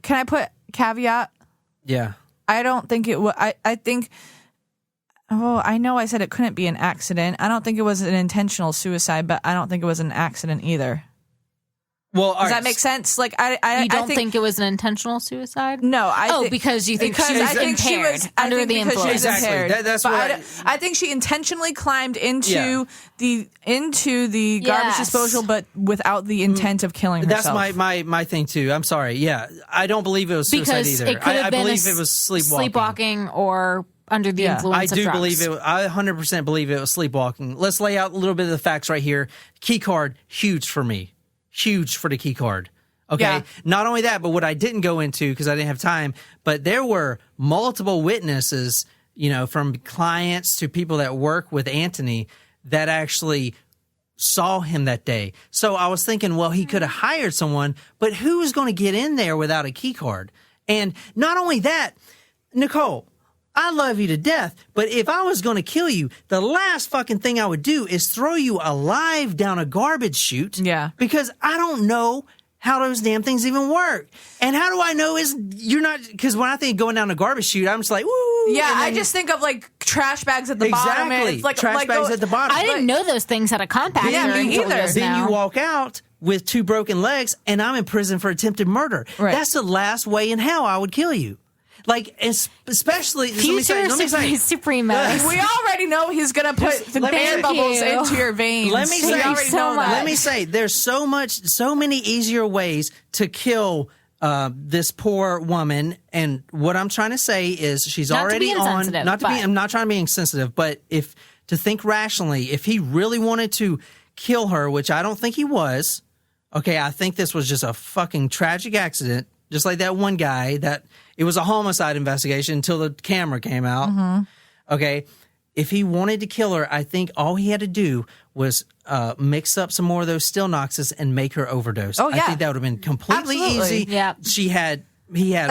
I put caveat? Yeah. I don't think it would. I think Oh, I know I said it couldn't be an accident. I don't think it was an intentional suicide, but I don't think it was an accident either. Well, does that make sense? Like, you don't think it was an intentional suicide? No, because you think she was impaired under the influence. Exactly. That's what I think she intentionally climbed into the garbage disposal, but without the intent of killing herself. That's my thing too. I'm sorry. Yeah, I don't believe it was suicide because either. It could have been believe it was sleepwalking or under the influence of drugs. Believe it. I 100% believe it was sleepwalking. Let's lay out a little bit of the facts right here. Key card, huge for me. Huge for the key card. Okay. Yeah. Not only that, but what I didn't go into because I didn't have time, but there were multiple witnesses, from clients to people that work with Anthony that actually saw him that day. So I was thinking, well, he could have hired someone, but who's going to get in there without a key card? And not only that, Nicole, I love you to death, but if I was going to kill you, the last fucking thing I would do is throw you alive down a garbage chute. Yeah. Because I don't know how those damn things even work. And how do I know you're not, because when I think going down a garbage chute, I'm just like, woo. Yeah, I just think of like trash bags at the bottom. Exactly. It's like, trash bags at the bottom. I didn't know those things had a compactor. Yeah, me either. Then you walk out with 2 broken legs and I'm in prison for attempted murder. Right. That's the last way in hell I would kill you. Like, especially... Future Supremo. We already know he's going to put the bear bubbles into your veins. Let me say, there's so many easier ways to kill this poor woman. And what I'm trying to say is she's already on... I'm not trying to be insensitive, but to think rationally, if he really wanted to kill her, which I don't think he was, okay, I think this was just a fucking tragic accident, just like that one guy that... It was a homicide investigation until the camera came out. Mm-hmm. Okay. If he wanted to kill her, I think all he had to do was mix up some more of those still noxes and make her overdose. Oh, yeah. I think that would have been completely easy. Yeah. He had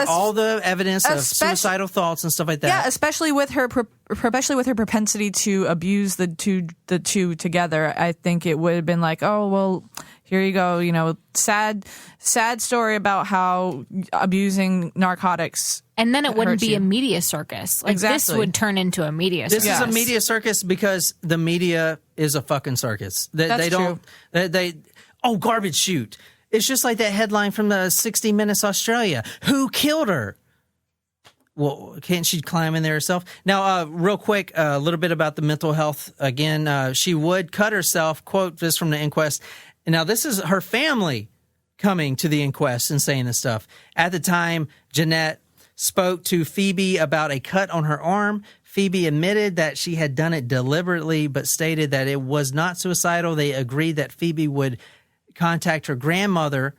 all the evidence of suicidal thoughts and stuff like that. Yeah, especially with her propensity to abuse the two together. I think it would have been like, oh, well, here you go, sad story about how abusing narcotics. And then it wouldn't be a media circus. Like, exactly. This would turn into a media circus. This is a media circus because the media is a fucking circus. That's true. Garbage chute. It's just like that headline from the 60 Minutes Australia. Who killed her? Well, can't she climb in there herself? Now, real quick, a little bit about the mental health. Again, she would cut herself, quote this from the inquest. And now, this is her family coming to the inquest and saying this stuff. At the time, Jeanette spoke to Phoebe about a cut on her arm. Phoebe admitted that she had done it deliberately, but stated that it was not suicidal. They agreed that Phoebe would contact her grandmother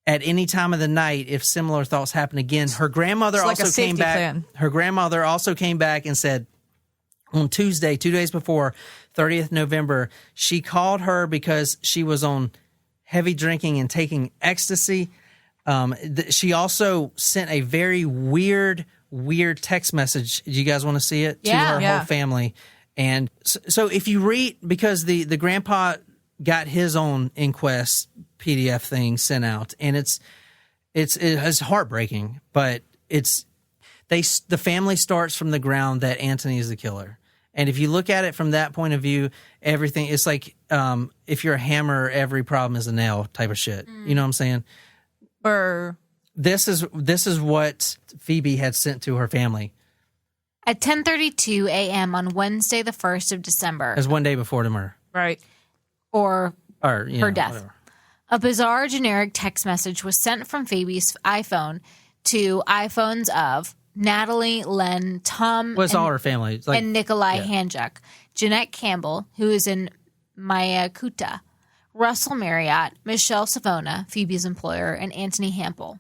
at any time of the night if similar thoughts happen again. Her grandmother also came back. Plan. Her grandmother also came back and said on Tuesday, 2 days before, 30th November, she called her because she was on heavy drinking and taking ecstasy. She also sent a very weird text message. Do you guys want to see it? To her whole family. And so if you read, because the grandpa got his own inquest PDF thing sent out, and it's heartbreaking, but the family starts from the ground that Anthony is the killer. And if you look at it from that point of view, everything, it's like if you're a hammer, every problem is a nail type of shit. You know what I'm saying? Or this is what Phoebe had sent to her family. At 10:32 a.m. on Wednesday, the 1st of December. It was one day before the murder. Right. Or her death. Whatever. A bizarre generic text message was sent from Phoebe's iPhone to iPhones of Natalie, Len, Tom, all her family. And Nikolai Handsjuk, Jeanette Campbell, who is in Mayakuta, Russell Marriott, Michelle Savona, Phoebe's employer, and Anthony Hampel.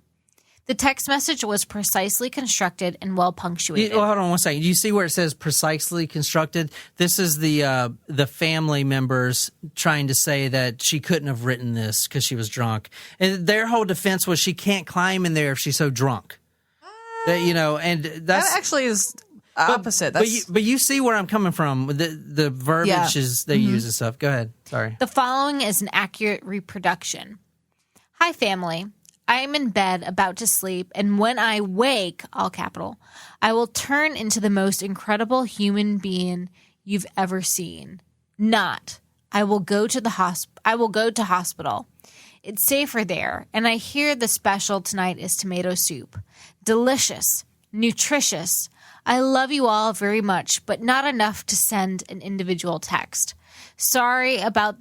The text message was precisely constructed and well punctuated. Hold on one second. You see where it says precisely constructed? This is the family members trying to say that she couldn't have written this because she was drunk. And their whole defense was she can't climb in there if she's so drunk. And that actually is opposite. But you see where I'm coming from. The verbiage they use and stuff. Go ahead. Sorry. The following is an accurate reproduction. Hi, family. I am in bed about to sleep, and when I wake, all capital, I will turn into the most incredible human being you've ever seen. Not. I will go to hospital. It's safer there, and I hear the special tonight is tomato soup. Delicious, nutritious. I love you all very much, but not enough to send an individual text. Sorry about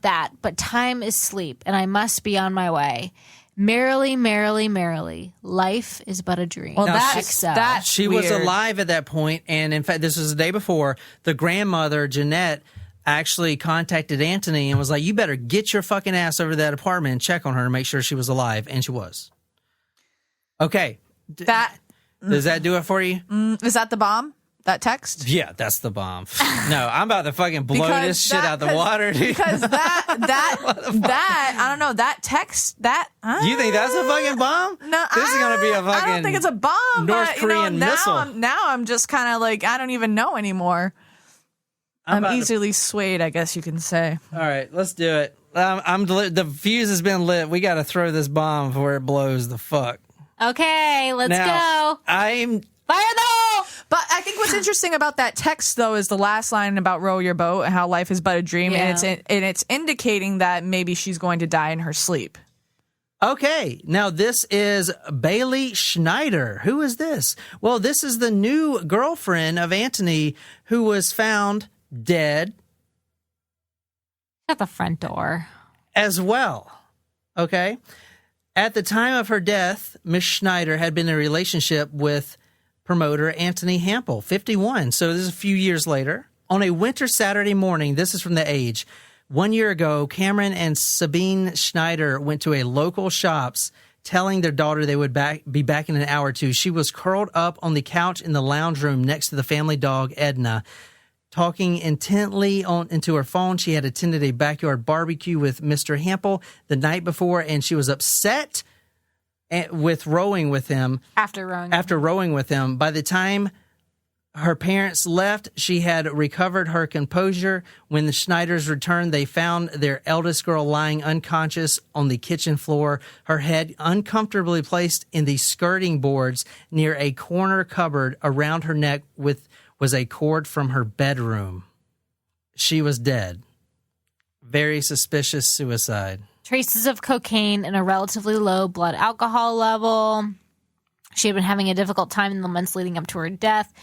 that, but time is sleep, and I must be on my way. Merrily, merrily, merrily. Life is but a dream. Well, Now, that's she weird. was alive at that point, and in fact, this was the day before. The grandmother, Jeanette, actually contacted Anthony and was like, you better get your fucking ass over to that apartment and check on her to make sure she was alive, and she was. Okay. Does that do it for you? Is that the bomb? That text? Yeah, that's the bomb. No, I'm about to fucking blow this shit out the water, dude. Because that I don't know, that text, that... You think that's a fucking bomb? No, this is going to be a fucking I don't think it's a bomb, North but, Korean missile. Now I'm just kind of like, I don't even know anymore. I'm easily swayed, I guess you can say. All right, let's do it. The fuse has been lit. We got to throw this bomb before it blows the fuck. Okay, let's go. I'm... Fire the hole! But I think what's interesting about that text, though, is the last line about row your boat and how life is but a dream, Yeah. and it's indicating that maybe she's going to die in her sleep. Okay, now this is Bailey Schneider. Who is this? Well, this is the new girlfriend of Anthony who was found dead At the front door. as well. Okay? At the time of her death, Miss Schneider had been in a relationship with promoter Anthony Hampel, 51. So this is a few years later. On a winter Saturday morning, this is from The Age, 1 year ago, Cameron and Sabine Schneider went to a local shops telling their daughter they would be back in an hour or two. She was curled up on the couch in the lounge room next to the family dog, Edna. Talking intently into her phone, she had attended a backyard barbecue with Mr. Hampel the night before, and she was upset with rowing with him. After rowing with him. By the time her parents left, she had recovered her composure. When the Schneiders returned, they found their eldest girl lying unconscious on the kitchen floor, her head uncomfortably placed in the skirting boards near a corner cupboard. Around her neck was a cord from her bedroom. She was dead. Very suspicious suicide. Traces of cocaine and a relatively low blood alcohol level. She had been having a difficult time in the months leading up to her death.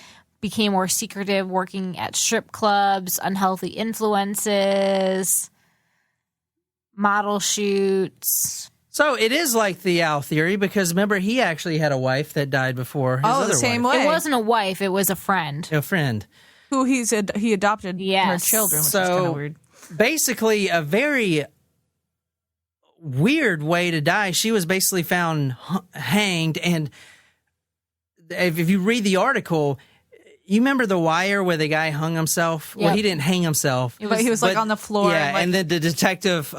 Became more secretive, working at strip clubs, unhealthy influences, model shoots. So it is like the Al theory, because remember, he actually had a wife that died before his other the same wife. way. It wasn't a wife, it was a friend. A friend. Who he adopted her Yes. children, which is kind of weird. Basically, a very weird way to die. She was basically found hanged, and if you read the article, you remember The Wire where the guy hung himself? Well, Yep. he didn't hang himself. But he was like on the floor. Yeah, and then the detective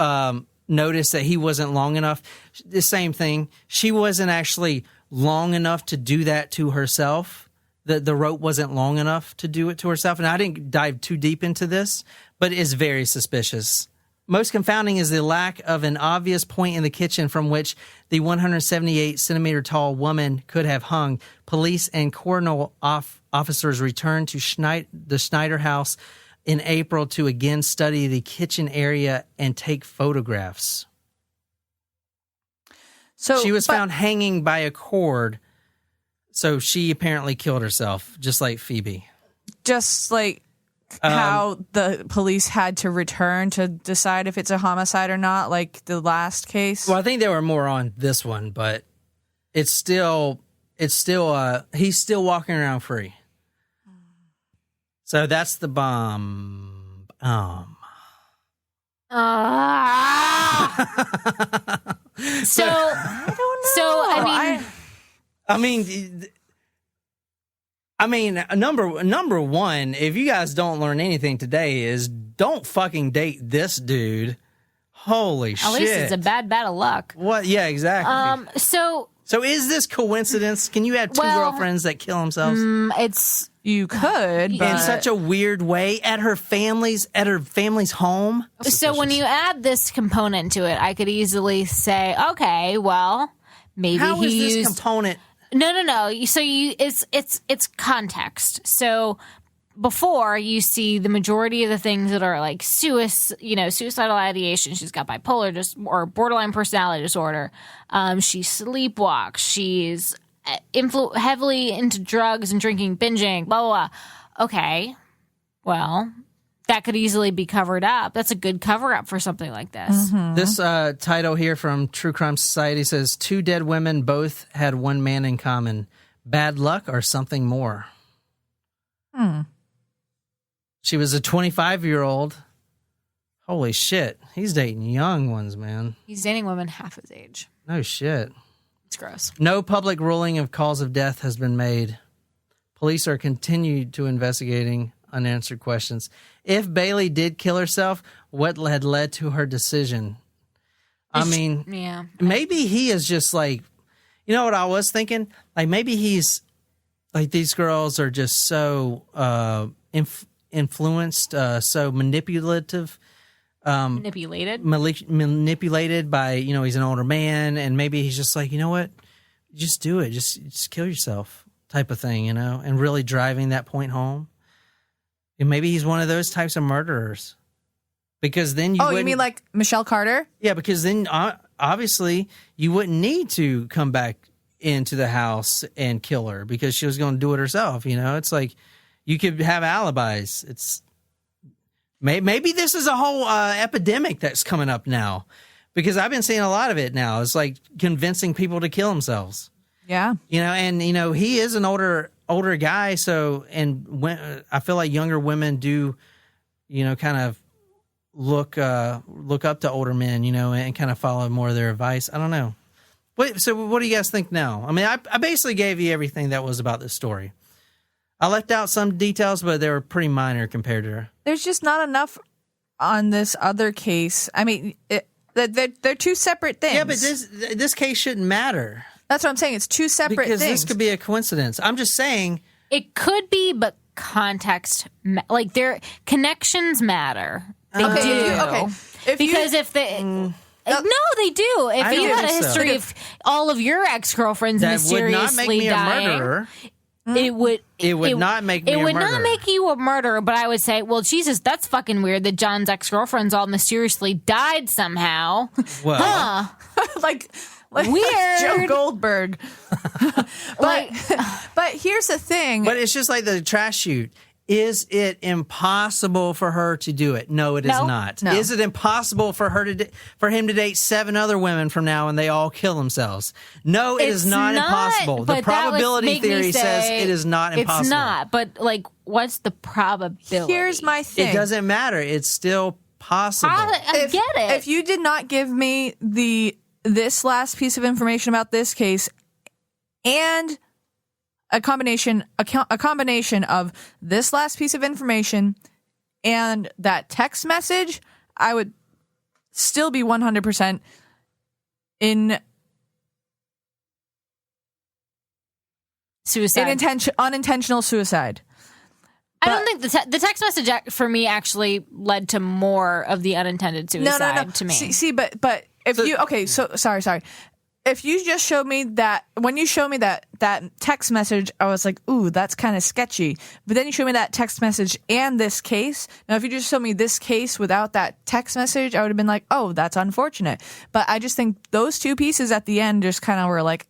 noticed that he wasn't long enough. The same thing. She wasn't actually long enough to do that to herself. The rope wasn't long enough to do it to herself. And I didn't dive too deep into this, but it is very suspicious. Most confounding is the lack of an obvious point in the kitchen from which the 178-centimeter tall woman could have hung. Police and coroner officers returned to the Schneider house in April to again study the kitchen area and take photographs. So She was found hanging by a cord, so she apparently killed herself, just like Phoebe. Just like how the police had to return to decide if it's a homicide or not, like the last case. Well, I think they were more on this one, but it's still he's still walking around free. So that's the bomb. So I don't know. I mean, number one, if you guys don't learn anything today, is don't fucking date this dude. Holy shit! At least it's a bad of luck. What? Yeah, exactly. So So is this coincidence? Can you have two girlfriends that kill themselves You could, but in such a weird way at her family's home? So when you add this component to it, I could easily say, okay, well, maybe How he is this used component? No. So it's context. So before you see the majority of the things that are like suicidal ideation. She's got bipolar or borderline personality disorder. She sleepwalks. She's heavily into drugs and drinking, binging, blah, blah, blah. Okay. Well, that could easily be covered up. That's a good cover up for something like this. Mm-hmm. This title here from True Crime Society says, 2 dead women both had one man in common. Bad luck or something more? She was a 25-year-old. Holy shit. He's dating young ones, man. He's dating women half his age. No shit. It's gross. No public ruling of cause of death has been made. Police are continued to investigating unanswered questions. If Bailey did kill herself, what had led to her decision? Maybe he is just like, you know what I was thinking? Like maybe he's like, these girls are just so influenced, so manipulative. Manipulated by, he's an older man, and maybe he's just like, you know what? Just do it. Just kill yourself type of thing, and really driving that point home. And maybe he's one of those types of murderers. Because then you mean like Michelle Carter? Yeah, because then obviously you wouldn't need to come back into the house and kill her because she was going to do it herself, It's like you could have alibis. Maybe this is a whole epidemic that's coming up now because I've been seeing a lot of it now. It's like convincing people to kill themselves. Yeah. He is an older guy. So, I feel like younger women do, kind of look up to older men, and kind of follow more of their advice. I don't know. So what do you guys think now? I mean, I basically gave you everything that was about this story. I left out some details, but they were pretty minor compared to her. There's just not enough on this other case. I mean, they're two separate things. Yeah, but this case shouldn't matter. That's what I'm saying. It's two separate because things. This could be a coincidence. I'm just saying. It could be, but context, like their connections matter. They do. Okay. If they... No, they do. If you had a history of all of your ex-girlfriends mysteriously would not make me dying... a murderer. It would not make me a murderer. It would not make you a murderer, but I would say, well, Jesus, that's fucking weird that John's ex-girlfriends all mysteriously died somehow. Well, like weird. Joe Goldberg. but here's the thing. But it's just like the trash chute. Is it impossible for her to do it? No, it is not. No. Is it impossible for him to date 7 other women from now and they all kill themselves? No, it is not impossible. The probability theory says it is not impossible. It's not, but like, what's the probability? Here's my thing. It doesn't matter. It's still possible. I get it. If you did not give me this last piece of information about this case and a combination of this last piece of information and that text message, I would still be 100% in suicide. Unintentional suicide. I don't think the text message for me actually led to more of the unintended suicide to me. See, but if sorry. If you just showed me that, when you showed me that text message, I was like, ooh, that's kind of sketchy. But then you showed me that text message and this case. Now, if you just showed me this case without that text message, I would have been like, oh, that's unfortunate. But I just think those two pieces at the end just kind of were like,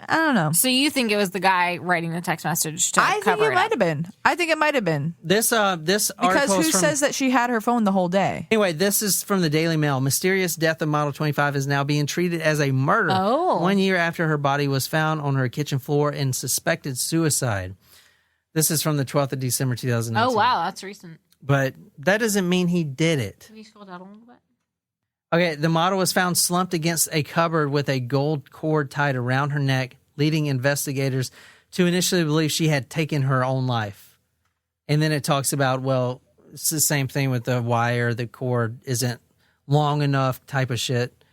I don't know. So you think it was the guy writing the text message to cover it up? I think it might have been. This article because who says that she had her phone the whole day? Anyway, this is from the Daily Mail. Mysterious death of Model 25 is now being treated as a murder. 1 year after her body was found on her kitchen floor in suspected suicide. This is from the 12th of December, 2019. Oh, wow. That's recent. But that doesn't mean he did it. Have you scrolled down a little bit? Okay, the model was found slumped against a cupboard with a gold cord tied around her neck, leading investigators to initially believe she had taken her own life. And then it talks about, well, it's the same thing with the wire, the cord isn't long enough type of shit.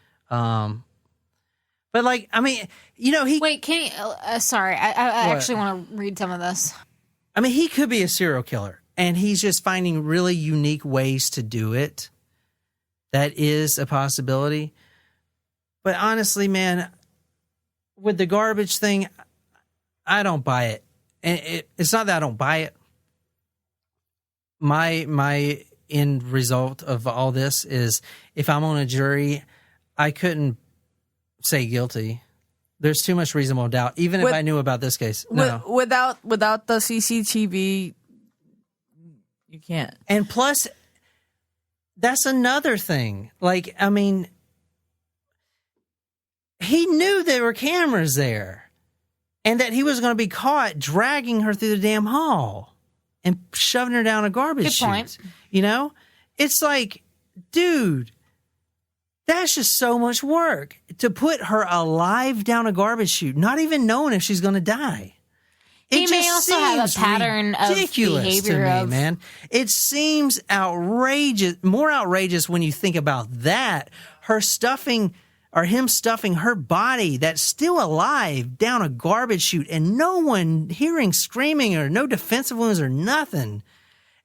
But like, I mean, he. Wait, can you, sorry, I actually want to read some of this. I mean, he could be a serial killer, and he's just finding really unique ways to do it. That is a possibility. But honestly, man, with the garbage thing, I don't buy it. And it's not that I don't buy it. My end result of all this is if I'm on a jury, I couldn't say guilty. There's too much reasonable doubt, even if I knew about this case. No. Without the CCTV, you can't. And plus, that's another thing. Like, I mean, he knew there were cameras there and that he was going to be caught dragging her through the damn hall and shoving her down a garbage chute. Good point. You know? It's like, dude, that's just so much work to put her alive down a garbage chute, not even knowing if she's going to die. He may also have a pattern of behavior to me, man. It seems outrageous, more outrageous when you think about that. Him stuffing her body that's still alive down a garbage chute and no one hearing screaming or no defensive wounds or nothing,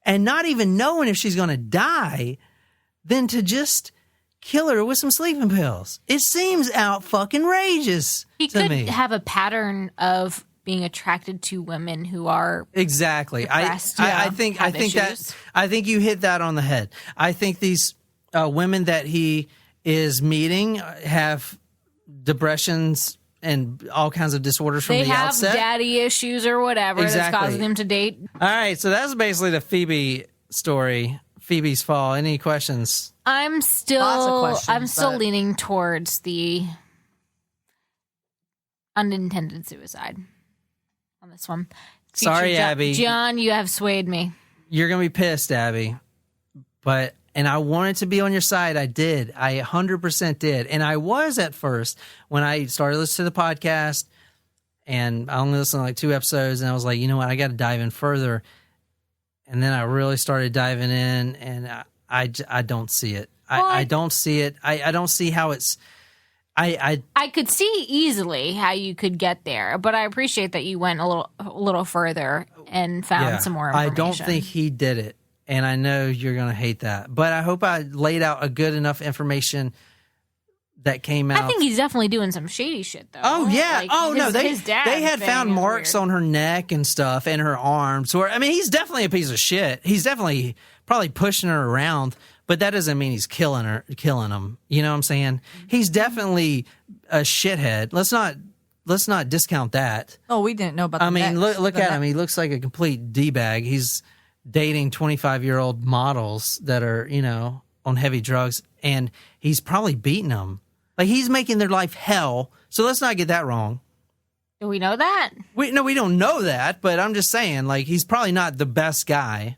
and not even knowing if she's going to die, than to just kill her with some sleeping pills. It seems out-fucking-rageous to me. He could have a pattern of being attracted to women who are exactly. I think you hit that on the head. I think these women that he is meeting have depressions and all kinds of disorders from the outset. They have daddy issues or whatever that's causing them to date. All right, so that's basically the Phoebe story. Phoebe's fall. Any questions? I'm still leaning towards the unintended suicide on this one. Sorry, Abby. John, you have swayed me. You're going to be pissed, Abby. And I wanted to be on your side. I did. I 100% did. And I was at first when I started listening to the podcast, and I only listened to like 2 episodes, and I was like, you know what? I got to dive in further. And then I really started diving in, and I don't see it. I don't see it. I don't see how it's... I could see easily how you could get there, but I appreciate that you went a little further and found some more information. I don't think he did it, and I know you're going to hate that. But I hope I laid out a good enough information that came out. I think he's definitely doing some shady shit, though. Oh, yeah. His they had found marks on her neck and stuff and her arms. I mean, he's definitely a piece of shit. He's definitely probably pushing her around. But that doesn't mean he's killing him. You know what I'm saying? He's definitely a shithead. Let's not discount that. Oh, we didn't know about that. I mean, look at him. He looks like a complete D-bag. He's dating 25-year-old models that are, on heavy drugs, and he's probably beating them. Like, he's making their life hell. So let's not get that wrong. Do we know that? We don't know that, but I'm just saying, like, he's probably not the best guy.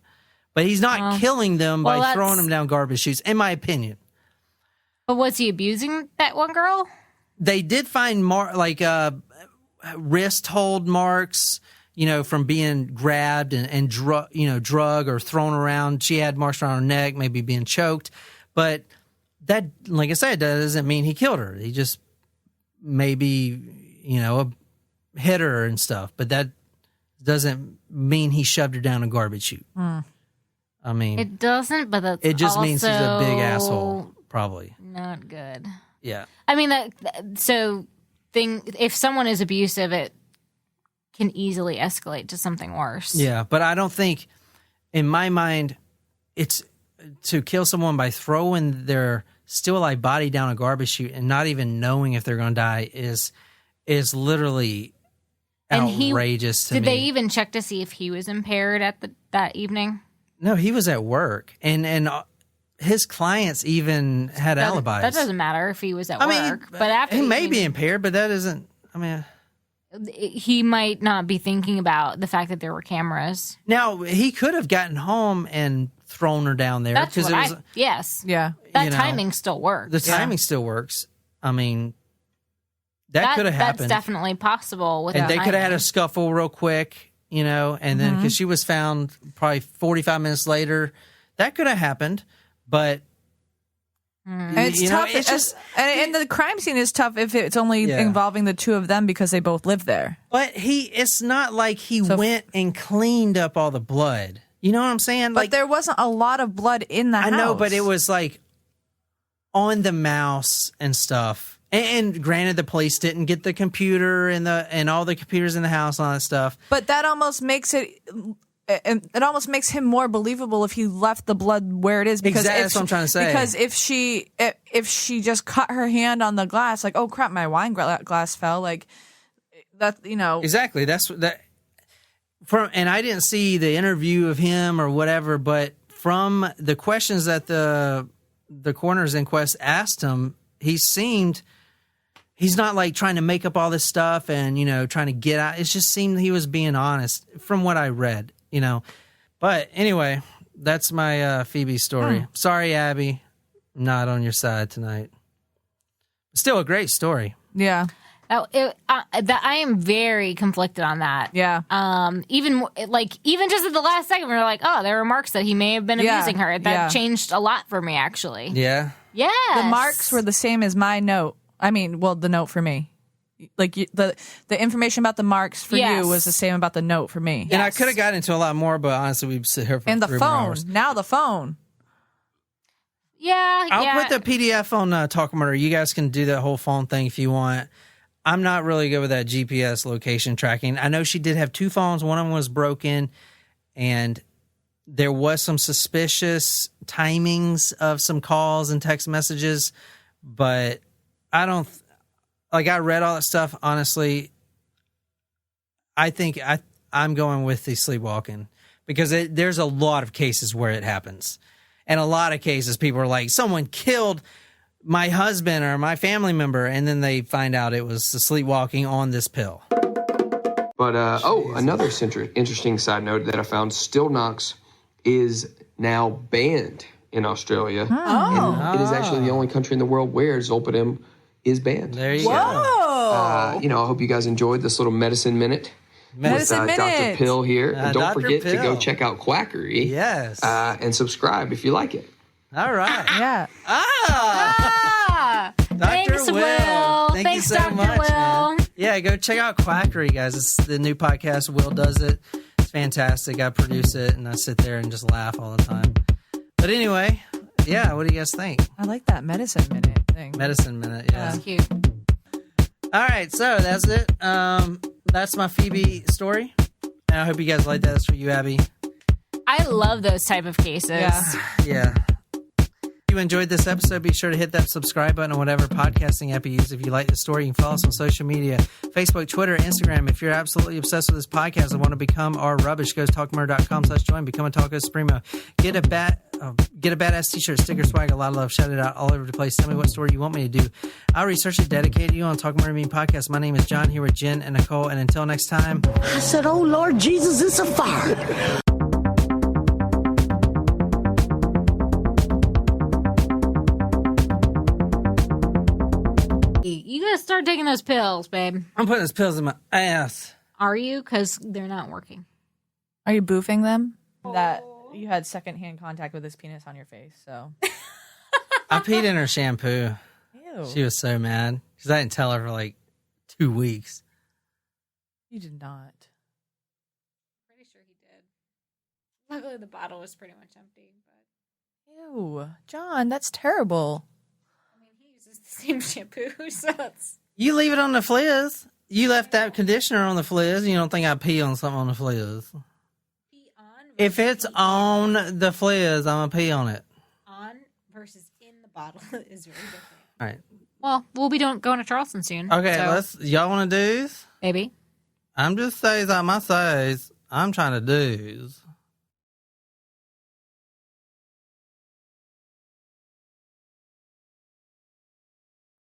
But he's not killing them by throwing them down garbage chutes, in my opinion. But was he abusing that one girl? They did find wrist hold marks, from being grabbed and drug or thrown around. She had marks around her neck, maybe being choked. But that, like I said, doesn't mean he killed her. He just maybe, hit her and stuff. But that doesn't mean he shoved her down a garbage chute. I mean, it doesn't, but it just means he's a big asshole, probably. Not good. Yeah. I mean, if someone is abusive, it can easily escalate to something worse. Yeah, but I don't think, in my mind, it's to kill someone by throwing their still alive body down a garbage chute and not even knowing if they're going to die is literally outrageous to me. Did they even check to see if he was impaired at that evening? No, he was at work, and his clients even had alibis. That doesn't matter if he was at work. But after he may be impaired, but that isn't. I mean, he might not be thinking about the fact that there were cameras. Now he could have gotten home and thrown her down there. That's what yes, yeah. That timing still works. The timing still works. I mean, that could have happened. That's definitely possible. And they could have had a scuffle real quick. And then because she was found probably 45 minutes later, that could have happened. But And it's tough. It's just, and the crime scene is tough if it's only involving the two of them because they both live there. but it's not like he went and cleaned up all the blood. You know what I'm saying? But there wasn't a lot of blood in the house. I know, but it was like on the mouse and stuff. And granted, the police didn't get the computer and all the computers in the house and all that stuff. But that almost makes it almost makes him more believable if he left the blood where it is. Because exactly, that's what I'm trying to say. Because if she just cut her hand on the glass, like, oh crap, my wine glass fell, like that, Exactly. That's that. And I didn't see the interview of him or whatever, but from the questions that the coroner's inquest asked him, he's not like trying to make up all this stuff and, trying to get out. It just seemed he was being honest from what I read, But anyway, that's my Phoebe story. Sorry, Abby. I'm not on your side tonight. Still a great story. Yeah. I am very conflicted on that. Yeah. Even just at the last second, we were like, oh, there were marks that he may have been abusing her. That changed a lot for me, actually. Yeah. Yeah. The marks were the same as my note. I mean, well, the note for me. Like the information about the marks for you was the same about the note for me. And I could have got into a lot more, but honestly, we'd sit here for and the 3 phone. more hours. Now the phone. Yeah. I'll put the PDF on Talk Murder. You guys can do that whole phone thing if you want. I'm not really good with that GPS location tracking. I know she did have 2 phones. One of them was broken, and there was some suspicious timings of some calls and text messages, but I don't... I read all that stuff. Honestly, I think I'm going with the sleepwalking because there's a lot of cases where it happens. And a lot of cases, people are like, someone killed my husband or my family member, and then they find out it was sleepwalking on this pill. But, another interesting side note that I found, Still Knocks is now banned in Australia. Oh. And it is actually the only country in the world where Zolpidem is banned. There you Whoa. go. I hope you guys enjoyed this little medicine minute. Medicine with, Dr. Minute. Pill here. And don't Dr. forget to Pill. go check out Quackery. Yes. And subscribe if you like it. All right. Yeah. Thanks, Will. Will. Thank Thanks, you so Dr. much, Will. man. Yeah, go check out Quackery, guys. It's the new podcast. Will does it. It's fantastic. I produce it, and I sit there and just laugh all the time. But anyway, yeah, what do you guys think? I like that medicine minute thing. Medicine Minute, yeah. That's cute. All right, so that's it. That's my Phoebe story. And I hope you guys like that. That's for you, Abby. I love those type of cases. Yeah. If you enjoyed this episode, be sure to hit that subscribe button on whatever podcasting app you use. If you like the story, you can follow us on social media, Facebook, Twitter, Instagram. If you're absolutely obsessed with this podcast and want to become our rubbish, go to talkmurder.com/join, become a Taco Supremo. Get a badass t-shirt, sticker, swag, a lot of love, shout it out all over the place. Tell me what story you want me to do. I'll research it, dedicate to you on Talk Murder Me podcast. My name is John, here with Jen and Nicole, and until next time. I said, oh, Lord Jesus, it's a fire. You gotta start taking those pills, babe. I'm putting those pills in my ass. Are you? Because they're not working. Are you boofing them? That you had secondhand contact with his penis on your face, so. I peed in her shampoo. Ew. She was so mad because I didn't tell her for like 2 weeks. You did not. Pretty sure he did. Luckily, the bottle was pretty much empty. But Ew. John, that's terrible. I mean, he uses the same shampoo, so that's. You leave it on the fliz. You left that conditioner on the fliz. You don't think I pee on something on the fliz. Pee on. If it's on the fliz, I'm going to pee on it. On versus in the bottle is very different. All right. Well, we'll be going to Charleston soon. Okay, so, y'all want to do this? maybe. I'm just saying, my says, I'm trying to do this.